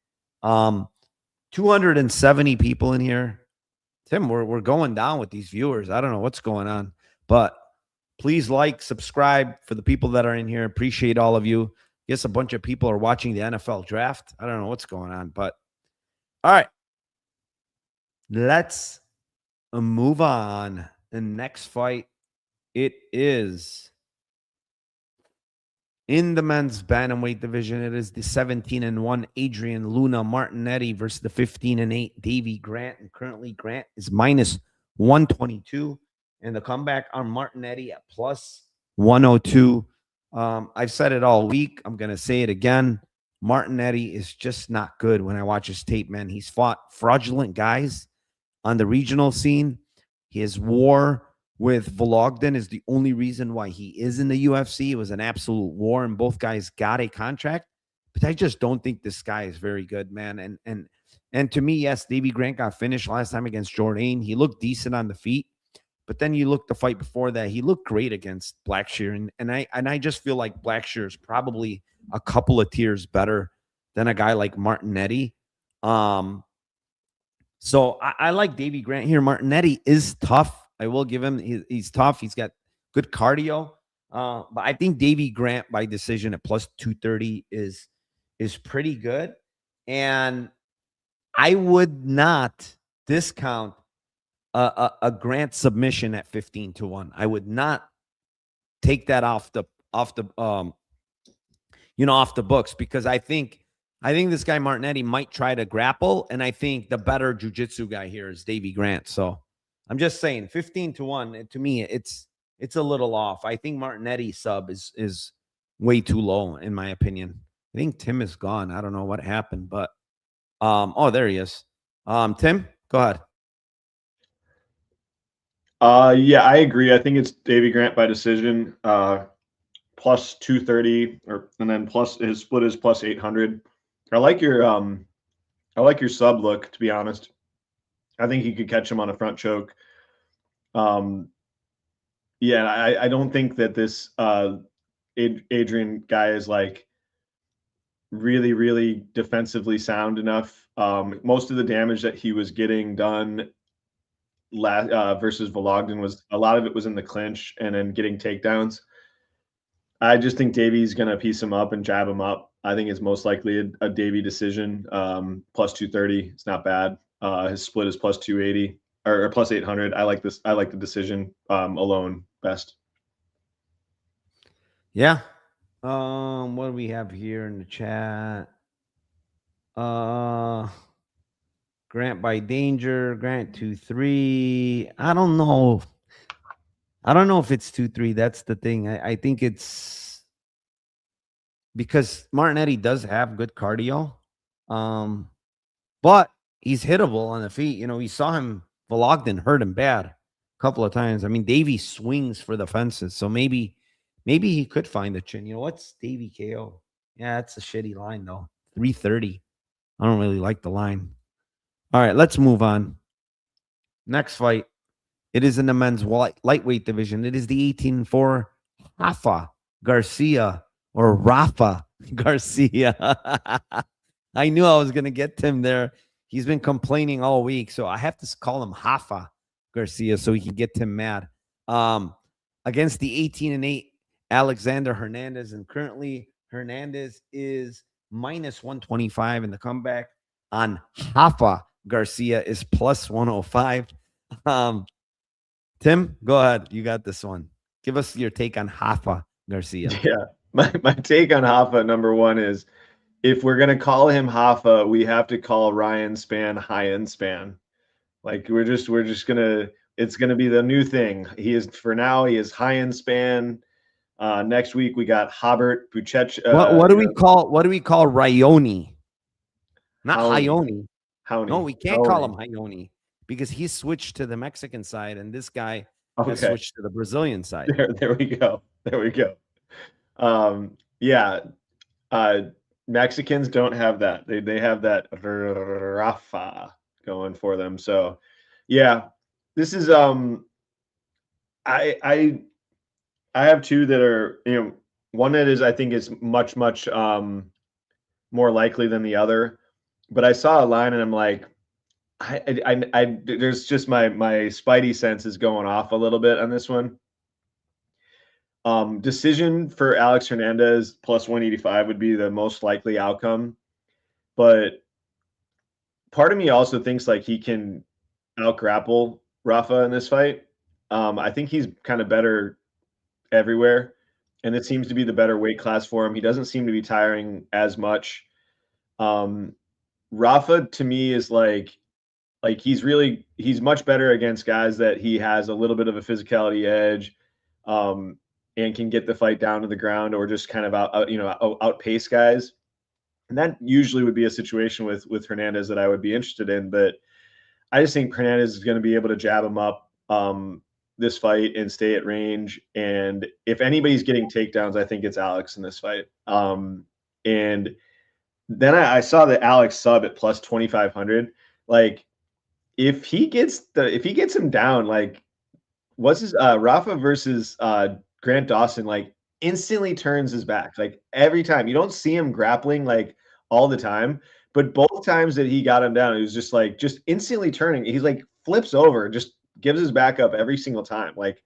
270 people in here. Tim, we're going down with these viewers. I don't know what's going on, but please like, subscribe for the people that are in here. Appreciate all of you. Guess a bunch of people are watching the NFL draft. I don't know what's going on, but all right. Let's move on. The next fight, it is in the men's bantamweight division. It is the 17-1 Adrian Luna Martinetti versus the 15-8 Davy Grant. And currently Grant is minus 122. And the comeback on Martinetti at plus 102. I've said it all week. I'm going to say it again. Martinetti is just not good when I watch his tape, man. He's fought fraudulent guys on the regional scene. His war with Vologden is the only reason why he is in the UFC. It was an absolute war, and both guys got a contract. But I just don't think this guy is very good, man. And to me, yes, Davy Grant got finished last time against Jourdain. He looked decent on the feet. But then you look the fight before that, he looked great against Blackshear. And I just feel like Blackshear is probably a couple of tiers better than a guy like Martinetti. So I like Davy Grant here. Martinetti is tough. I will give him, he's tough. He's got good cardio. But I think Davy Grant by decision at plus 230 is pretty good. And I would not discount a Grant submission at 15-1. I would not take that off the books, because I think this guy Martinetti might try to grapple, and I think the better jiu-jitsu guy here is Davy Grant. So I'm just saying 15-1. To me, it's a little off. I think Martinetti sub is way too low in my opinion. I think Tim is gone. I don't know what happened, but oh, there he is. Tim, go ahead. Yeah, I agree. I think it's Davy Grant by decision, plus 230, and then plus his split is plus 800. I like your sub look, to be honest. I think he could catch him on a front choke. Yeah, I don't think that this Adrian guy is like really, really defensively sound enough. Most of the damage that he was getting done versus Vologden was a lot of it was in the clinch and then getting takedowns. I just think Davy's going to piece him up and jab him up. I think it's most likely a Davy decision. Plus 230. It's not bad. His split is plus 280 or plus 800. I like this. I like the decision alone best. Yeah. What do we have here in the chat? Grant by danger, Grant 2-3. I don't know. I don't know if it's 2-3. That's the thing. I think it's because Martinetti does have good cardio. But he's hittable on the feet. You know, we saw him, Vologden hurt him bad a couple of times. I mean, Davy swings for the fences. So maybe he could find the chin. You know, what's Davy KO? Yeah, that's a shitty line though. 330. I don't really like the line. All right, let's move on. Next fight. It is in the men's lightweight division. It is the 18-4 Rafa Garcia or Rafa Garcia. I knew I was going to get Tim there. He's been complaining all week, so I have to call him Rafa Garcia so he can get Tim mad. Against the 18-8 Alexander Hernandez, and currently Hernandez is minus 125, and the comeback on Rafa Garcia is plus 105. Tim, go ahead. You got this one. Give us your take on Rafa Garcia. Yeah. My take on Hoffa, number one, is if we're gonna call him Hoffa, we have to call Ryan Spann high-end Spann. Like we're just gonna it's gonna be the new thing. He is for now, he is high-end Spann. Next week we got Hobart Buchecha. What do we call Rayoni? Not Howney. Hyoni. No, we can't call him Howney. Hyoni because he switched to the Mexican side, and this guy has Okay. switched to the Brazilian side. There we go. There we go. Yeah. Mexicans don't have that. They have that Rafa going for them. So yeah, this is I have two that are, one that is I think is much more likely than the other. But I saw a line and I'm like, there's just my spidey sense is going off a little bit on this one. Decision for Alex Hernandez plus 185 would be the most likely outcome. But part of me also thinks like he can out-grapple Rafa in this fight. I think he's kind of better everywhere, and it seems to be the better weight class for him. He doesn't seem to be tiring as much. Rafa to me is like he's much better against guys that he has a little bit of a physicality edge, and can get the fight down to the ground or just kind of outpace guys. And that usually would be a situation with Hernandez that I would be interested in. But I just think Hernandez is going to be able to jab him up this fight and stay at range. And if anybody's getting takedowns, I think it's Alex in this fight. And then I saw the Alex sub at plus 2,500. Like if he gets him down, like what's his Rafa versus Grant Dawson, like instantly turns his back. Like every time. You don't see him grappling like all the time, but both times that he got him down, it was just instantly turning. He's like flips over, just gives his back up every single time. Like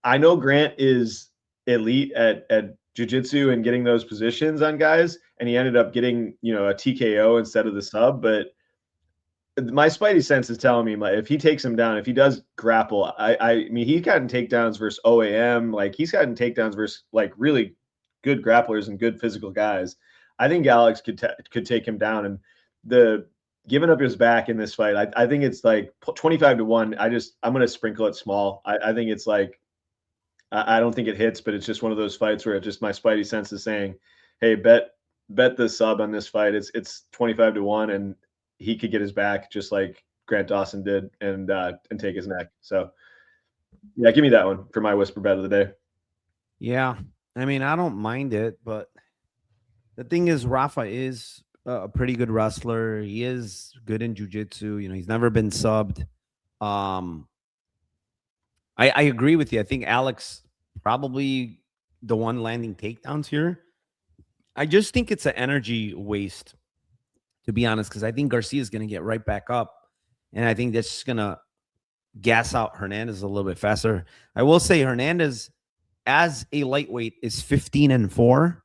I know Grant is elite at jiu-jitsu and getting those positions on guys, and he ended up getting, a TKO instead of the sub, but my spidey sense is telling me if he takes him down, if he does grapple, I mean, he's gotten takedowns versus OAM. Like he's gotten takedowns versus like really good grapplers and good physical guys. I think Alex could take him down, and the giving up his back in this fight, I think it's like 25-1. I'm going to sprinkle it small. I think it's like, I don't think it hits, but it's just one of those fights where my spidey sense is saying, hey, bet the sub on this fight. It's 25-1, and he could get his back just like Grant Dawson did and take his neck. So yeah, give me that one for my whisper bet of the day. Yeah. I mean, I don't mind it, but the thing is Rafa is a pretty good wrestler. He is good in jiu-jitsu. He's never been subbed. I agree with you. I think Alex probably the one landing takedowns here. I just think it's an energy waste, to be honest, because I think Garcia is going to get right back up, and I think that's just going to gas out Hernandez a little bit faster. I will say Hernandez, as a lightweight, is 15-4.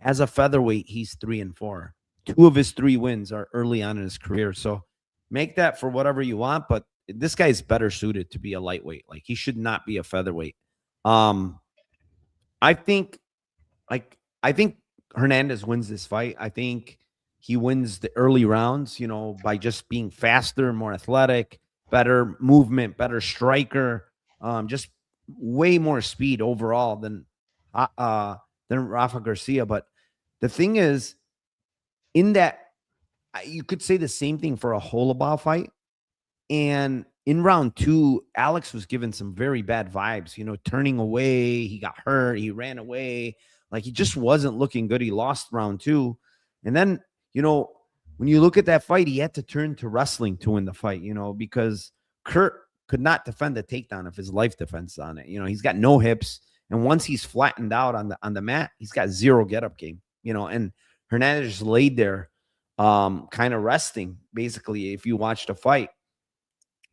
As a featherweight, he's 3-4. 2 of his 3 wins are early on in his career. So make that for whatever you want, but this guy is better suited to be a lightweight. Like he should not be a featherweight. I think Hernandez wins this fight. I think he wins the early rounds, by just being faster, more athletic, better movement, better striker, just way more speed overall than Rafa Garcia. But the thing is, in that, you could say the same thing for a Holobau fight. And in round 2, Alex was given some very bad vibes, turning away. He got hurt. He ran away. Like he just wasn't looking good. He lost round 2. And then, when you look at that fight, he had to turn to wrestling to win the fight, because Kurt could not defend the takedown of his life defense on it. He's got no hips. And once he's flattened out on the mat, he's got zero get-up game, and Hernandez just laid there kind of resting, basically, if you watch the fight.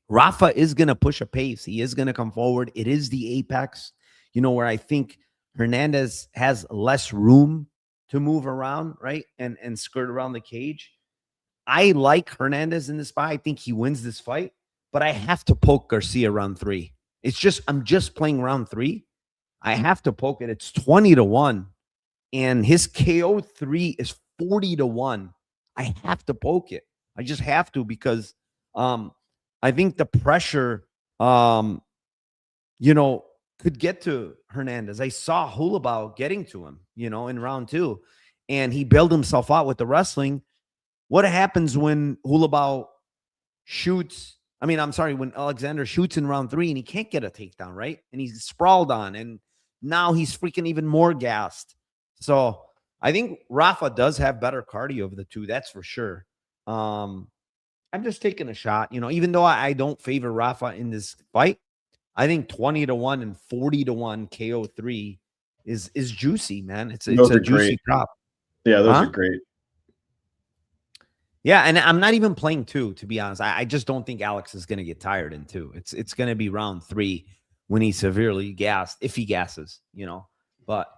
Rafa is going to push a pace. He is going to come forward. It is the apex, where I think Hernandez has less room to move around, right, and skirt around the cage. I like Hernandez in this fight. I think he wins this fight, but I have to poke Garcia round 3. I'm just playing round 3. I have to poke it. It's 20-1. And his KO3 is 40-1. I have to poke it. I just have to because I think the pressure could get to Hernandez. I saw Hulabao getting to him, in round 2, and he bailed himself out with the wrestling. What happens when Hulabao shoots? When Alexander shoots in round 3 and he can't get a takedown, right? And he's sprawled on, and now he's freaking even more gassed. So I think Rafa does have better cardio of the two. That's for sure. I'm just taking a shot, even though I don't favor Rafa in this fight. I think 20-1 and 40-1 KO3 is juicy, man. It's a juicy prop. Yeah, those are great. Yeah, and I'm not even playing 2, to be honest. I just don't think Alex is going to get tired in 2. It's going to be round 3 when he's severely gassed, if he gasses, But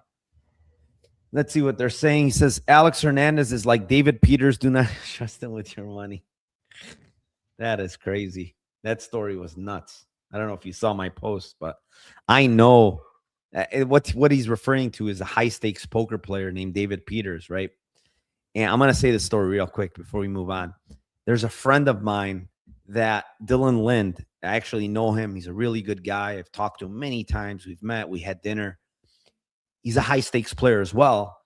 let's see what they're saying. He says Alex Hernandez is like David Peters. Do not trust him with your money. That is crazy. That story was nuts. I don't know if you saw my post, but I know what he's referring to is a high-stakes poker player named David Peters, right? And I'm going to say this story real quick before we move on. There's a friend of mine that Dylan Lind, I actually know him. He's a really good guy. I've talked to him many times. We've met. We had dinner. He's a high-stakes player as well.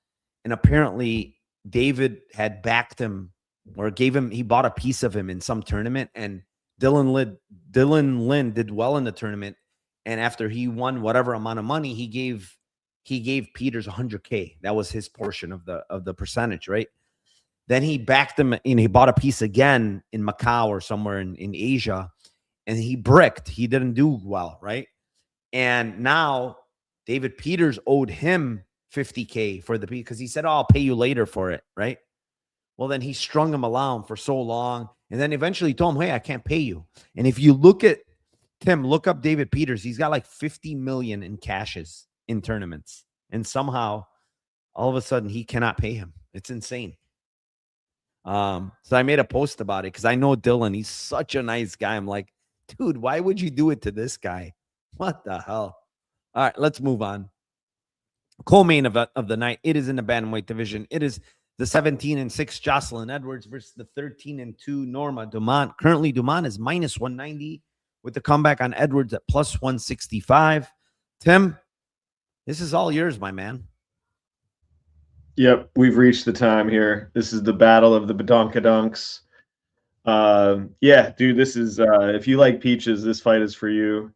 And apparently David had backed him or he bought a piece of him in some tournament, and Dylan Lind did well in the tournament, and after he won whatever amount of money, he gave Peters $100K. That was his portion of the percentage, right? Then he backed him, he bought a piece again in Macau or somewhere in Asia, and he bricked. He didn't do well, right? And now David Peters owed him $50K for the piece because he said, "Oh, I'll pay you later for it," right? Well, then he strung him along for so long. And then eventually told him, "Hey, I can't pay you." And if you look up David Peters, he's got like 50 million in cashes in tournaments. And somehow, all of a sudden, he cannot pay him. It's insane. So I made a post about it because I know Dylan. He's such a nice guy. I'm like, dude, why would you do it to this guy? What the hell? All right, let's move on. Co-main event of the night. It is in the bantamweight division. It is the 17-6 Jocelyn Edwards versus the 13-2 Norma Dumont. Currently, Dumont is minus 190 with the comeback on Edwards at plus 165. Tim, this is all yours, my man. Yep, we've reached the time here. This is the battle of the badonkadunks. Yeah, dude, this is if you like peaches, this fight is for you.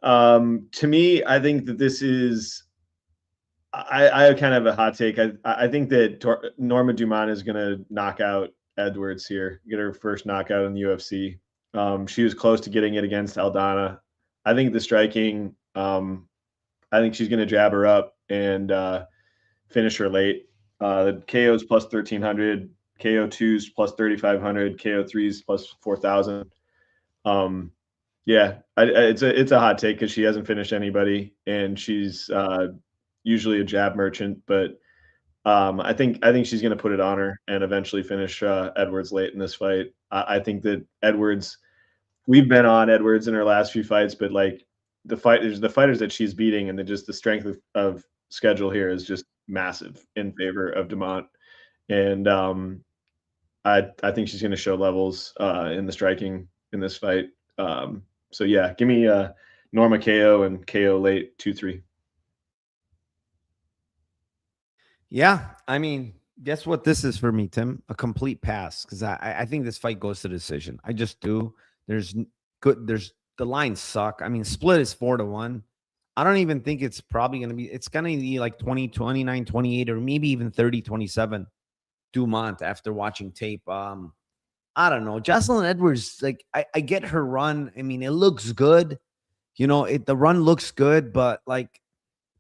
To me, I think that this is I kind of have a hot take. I think that Norma Dumont is going to knock out Edwards here, get her first knockout in the UFC. She was close to getting it against Aldana. I think the striking, I think she's going to jab her up and finish her late. The KO's plus 1,300, KO 2's plus 3,500, KO 3's plus 4,000. Yeah, it's a hot take because she hasn't finished anybody, and she's usually a jab merchant, but I think she's going to put it on her and eventually finish Edwards late in this fight. I think that Edwards, we've been on Edwards in her last few fights, but like the fighters that she's beating and the strength of schedule here is just massive in favor of Dumont, and I think she's going to show levels in the striking in this fight. So yeah, give me Norma KO and KO late 2-3. Yeah, I mean, guess what this is for me, Tim? A complete pass, because I think this fight goes to decision. I just do. The lines suck. I mean, split is 4-1. I don't even think it's probably going to be. It's going to be like 20, 29, 28, or maybe even 30, 27. Dumont after watching tape. I don't know. Jocelyn Edwards, like I get her run. I mean, it looks good. The run looks good, but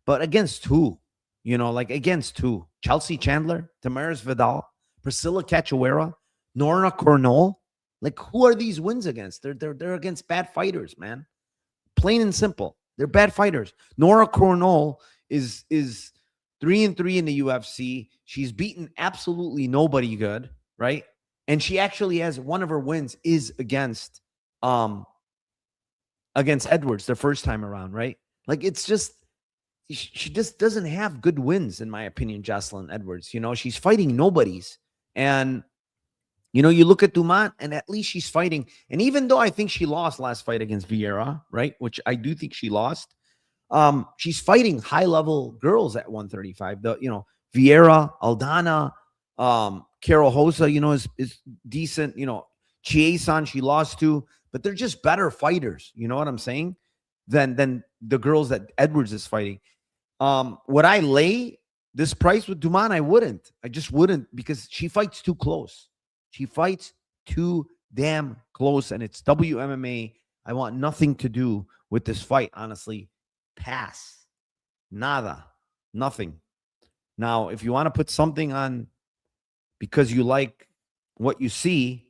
against who? Against who? Chelsea Chandler, Tamaris Vidal, Priscilla Cachoeira, Norma Cornell. Like, who are these wins against? They're against bad fighters, man. Plain and simple. They're bad fighters. Norma Cornell is 3-3 in the UFC. She's beaten absolutely nobody good, right? And she actually has one of her wins is against Edwards the first time around, right? Like, it's just she just doesn't have good wins, in my opinion, Jocelyn Edwards. She's fighting nobodies. And, you look at Dumont, and at least she's fighting. And even though I think she lost last fight against Vieira, right, which I do think she lost, she's fighting high-level girls at 135. Vieira, Aldana, Carol Hosa, is decent. Chiesan, she lost to, but they're just better fighters. You know what I'm saying? Than the girls that Edwards is fighting. Would I lay this price with Dumont? I wouldn't. I just wouldn't, because she fights too close. She fights too damn close, and it's WMMA. I want nothing to do with this fight, honestly. Pass. Nada. Nothing. Now, if you want to put something on because you like what you see,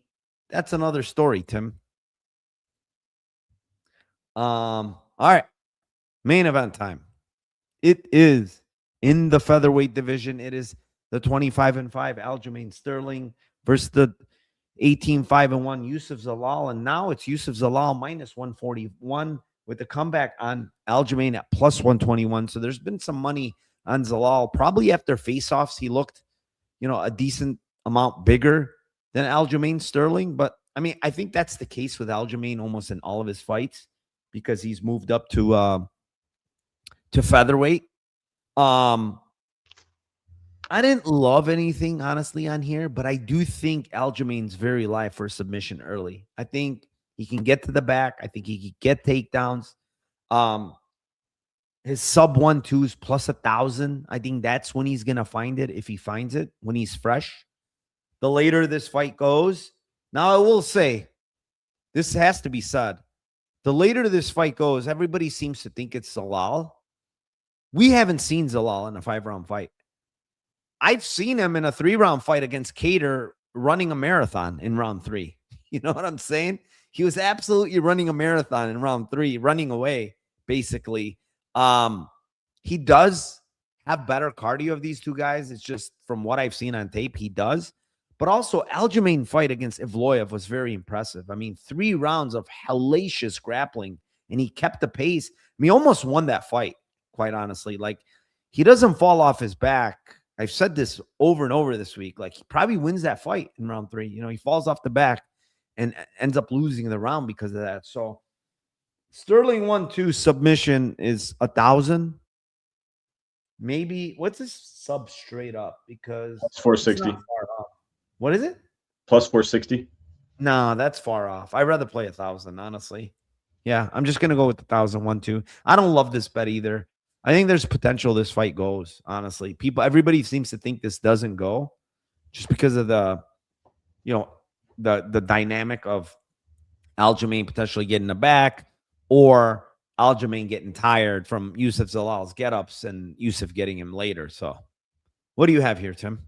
that's another story, Tim. All right. Main event time. It is in the featherweight division. It is the 25-5 Aljamain Sterling versus the 18-5-1 Yusuf Zalal. And now it's Yusuf Zalal minus 141 with the comeback on Aljamain at plus 121. So there's been some money on Zalal. Probably after face-offs, he looked, a decent amount bigger than Aljamain Sterling. But, I think that's the case with Aljamain almost in all of his fights, because he's moved up to featherweight. I didn't love anything, honestly, on here, but I do think Aljamain's very live for submission early. I think he can get to the back. I think he can get takedowns. His sub 1-2s plus 1,000. I think that's when he's going to find it, if he finds it, when he's fresh. The later this fight goes. Now, I will say, this has to be said. The later this fight goes, everybody seems to think it's Zalal. We haven't seen Zalal in a 5-round fight. I've seen him in a 3-round fight against Cater running a marathon in round 3. You know what I'm saying? He was absolutely running a marathon in round 3, running away, basically. He does have better cardio of these two guys. It's just from what I've seen on tape, he does. But also, Aljamain fight against Evloev was very impressive. 3 rounds of hellacious grappling, and he kept the pace. He almost won that fight, quite honestly. Like, he doesn't fall off his back. I've said this over and over this week. Like, he probably wins that fight in round 3. He falls off the back and ends up losing the round because of that. So, Sterling 1-2 submission is 1,000. Maybe, what's his sub straight up? Because it's 460. What is it? Plus 460. No, that's far off. I'd rather play 1,000, honestly. Yeah, I'm just going to go with 1,000, 1-2. I don't love this bet either. I think there's potential this fight goes, honestly. Everybody seems to think this doesn't go just because of the dynamic of Aljamain potentially getting the back, or Aljamain getting tired from Yusuf Zalal's get-ups and Yusuf getting him later. So what do you have here, Tim?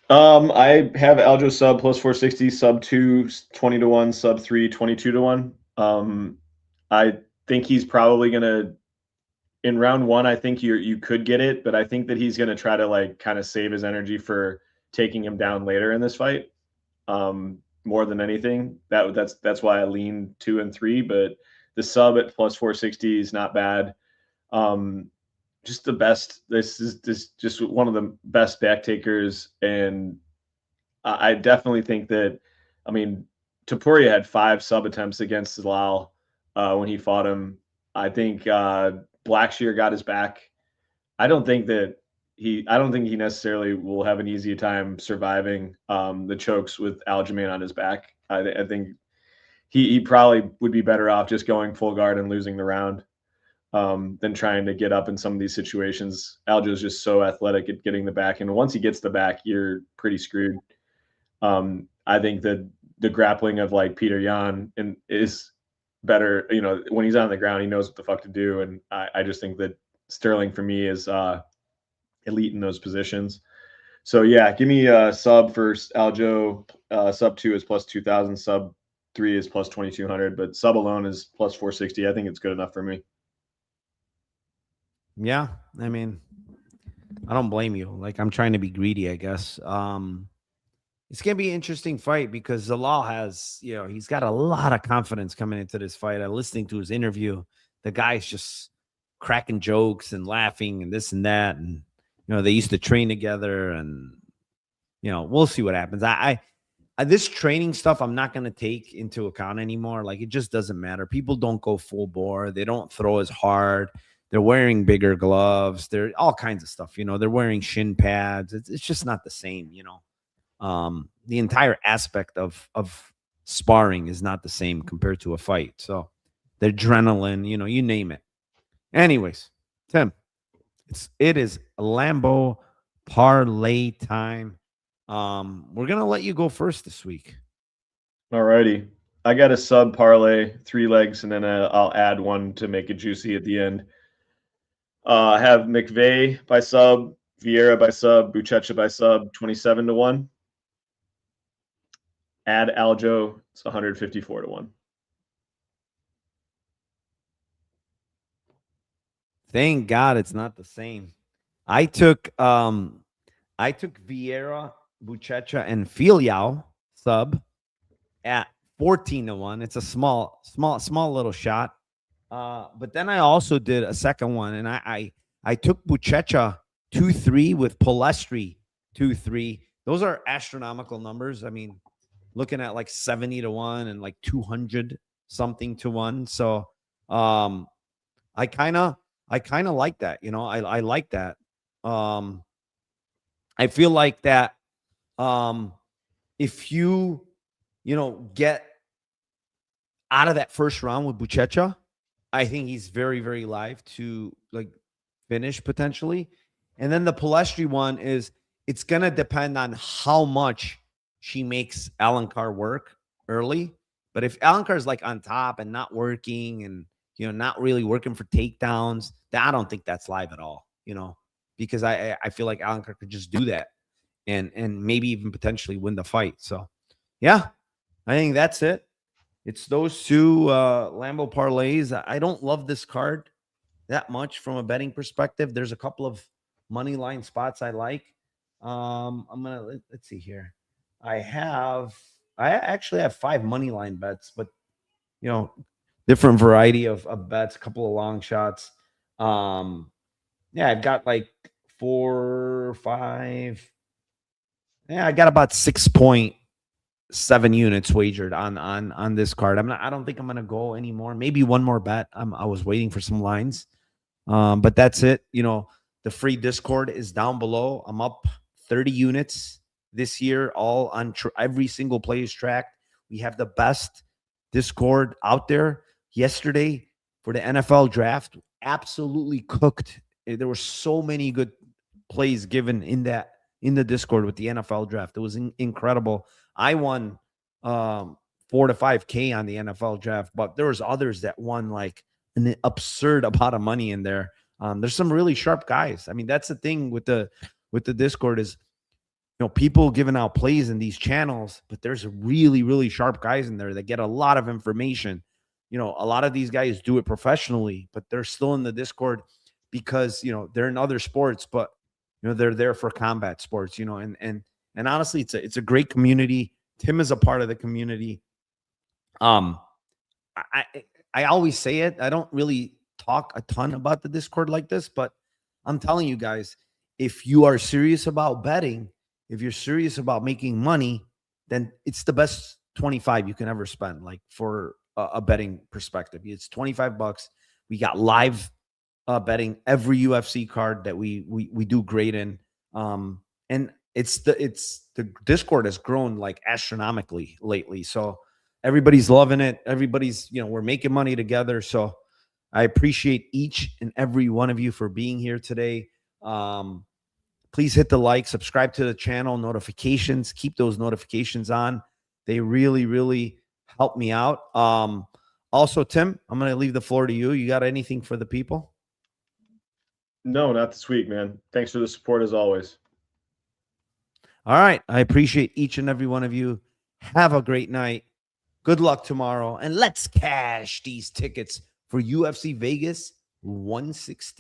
I have Aljo sub plus 460, sub 2, 20-1, sub 3, 22-1. I think he's probably going to, in round 1, I think you could get it, but I think that he's going to try to kind of save his energy for taking him down later in this fight. More than anything, that's why I lean 2 and 3, but the sub at plus 460 is not bad. Just the best. This is just one of the best back takers, and I definitely think that. Topuria had 5 sub attempts against Zalal when he fought him. I think Blackshear got his back. I don't think he necessarily will have an easy time surviving the chokes with Aljamain on his back. I think he probably would be better off just going full guard and losing the round than trying to get up in some of these situations. Aljo is just so athletic at getting the back, and once he gets the back, you're pretty screwed. I think that the grappling of Peter Yan is better. When he's on the ground, he knows what the fuck to do, and I just think that Sterling for me is elite in those positions. So yeah, give me a sub for Aljo. Sub 2 is plus 2,000. Sub 3 is plus 2,200. But sub alone is plus 460. I think it's good enough for me. Yeah, I don't blame you. I'm trying to be greedy, I guess. It's gonna be an interesting fight because Zalal has, he's got a lot of confidence coming into this fight. I'm listening to his interview. The guy's just cracking jokes and laughing and this and that. And, they used to train together, and, we'll see what happens. This training stuff, I'm not going to take into account anymore. Like, it just doesn't matter. People don't go full bore. They don't throw as hard. They're wearing bigger gloves. They're all kinds of stuff. They're wearing shin pads. It's just not the same. The entire aspect of sparring is not the same compared to a fight. So the adrenaline, you name it. Anyways, Tim, it is Lambo parlay time. We're gonna let you go first this week. All righty. I got a sub parlay, 3 legs, and then I'll add one to make it juicy at the end. I have McVey by sub, Vieira by sub, Buchecha by sub, 27-1. Add Aljo, it's 154-1. Thank God it's not the same. I took Vieira, Buchecha, and Filho sub at 14-1. It's a small little shot. But then I also did a second one, and I took Buchecha 2-3 with Polastri 2-3. Those are astronomical numbers. I mean, looking at like 70-1 and like 200 something to 1. So I kind of like that. I like that. I feel like that if you get out of that first round with Buchecha, I think he's very, very live to like finish potentially. And then the Polastri one it's going to depend on how much she makes Alencar work early. But if Alencar is like on top and not working and, not really working for takedowns, then I don't think that's live at all, because I feel like Alencar could just do that and maybe even potentially win the fight. So, yeah, I think that's it. It's those two Lambo parlays. I don't love this card that much from a betting perspective. There's a couple of money line spots I like. Let's see here. I actually have 5 money line bets, but different variety of bets, a couple of long shots. I've got like 4 or 5. Yeah, I got about 6.7 units wagered on this card. I don't think I'm gonna go anymore. Maybe one more bet. I was waiting for some lines. But that's it. The free Discord is down below. I'm up 30 units this year, all on every single play is tracked. We have the best Discord out there. Yesterday for the NFL draft, absolutely cooked. There were so many good plays given in the Discord with the NFL draft. It was incredible. I won 4 to 5K on the NFL draft, but there was others that won like an absurd amount of money in there. There's some really sharp guys. I mean, that's the thing with the Discord is, people giving out plays in these channels, but there's really, really sharp guys in there that get a lot of information. A lot of these guys do it professionally, but they're still in the Discord because, they're in other sports, but, they're there for combat sports, and honestly, it's a great community. Tim is a part of the community. I always say it. I don't really talk a ton about the Discord like this, but I'm telling you guys, if you are serious about betting, if you're serious about making money, then it's the best 25 you can ever spend. Like for a betting perspective, it's $25. We got live betting every UFC card that we do great in. And it's the Discord has grown like astronomically lately. So everybody's loving it. Everybody's, we're making money together. So I appreciate each and every one of you for being here today. Please hit the like, subscribe to the channel, notifications, keep those notifications on. They really, really help me out. Also, Tim, I'm going to leave the floor to you. You got anything for the people? No, not this week, man. Thanks for the support as always. All right. I appreciate each and every one of you. Have a great night. Good luck tomorrow. And let's cash these tickets for UFC Vegas 160.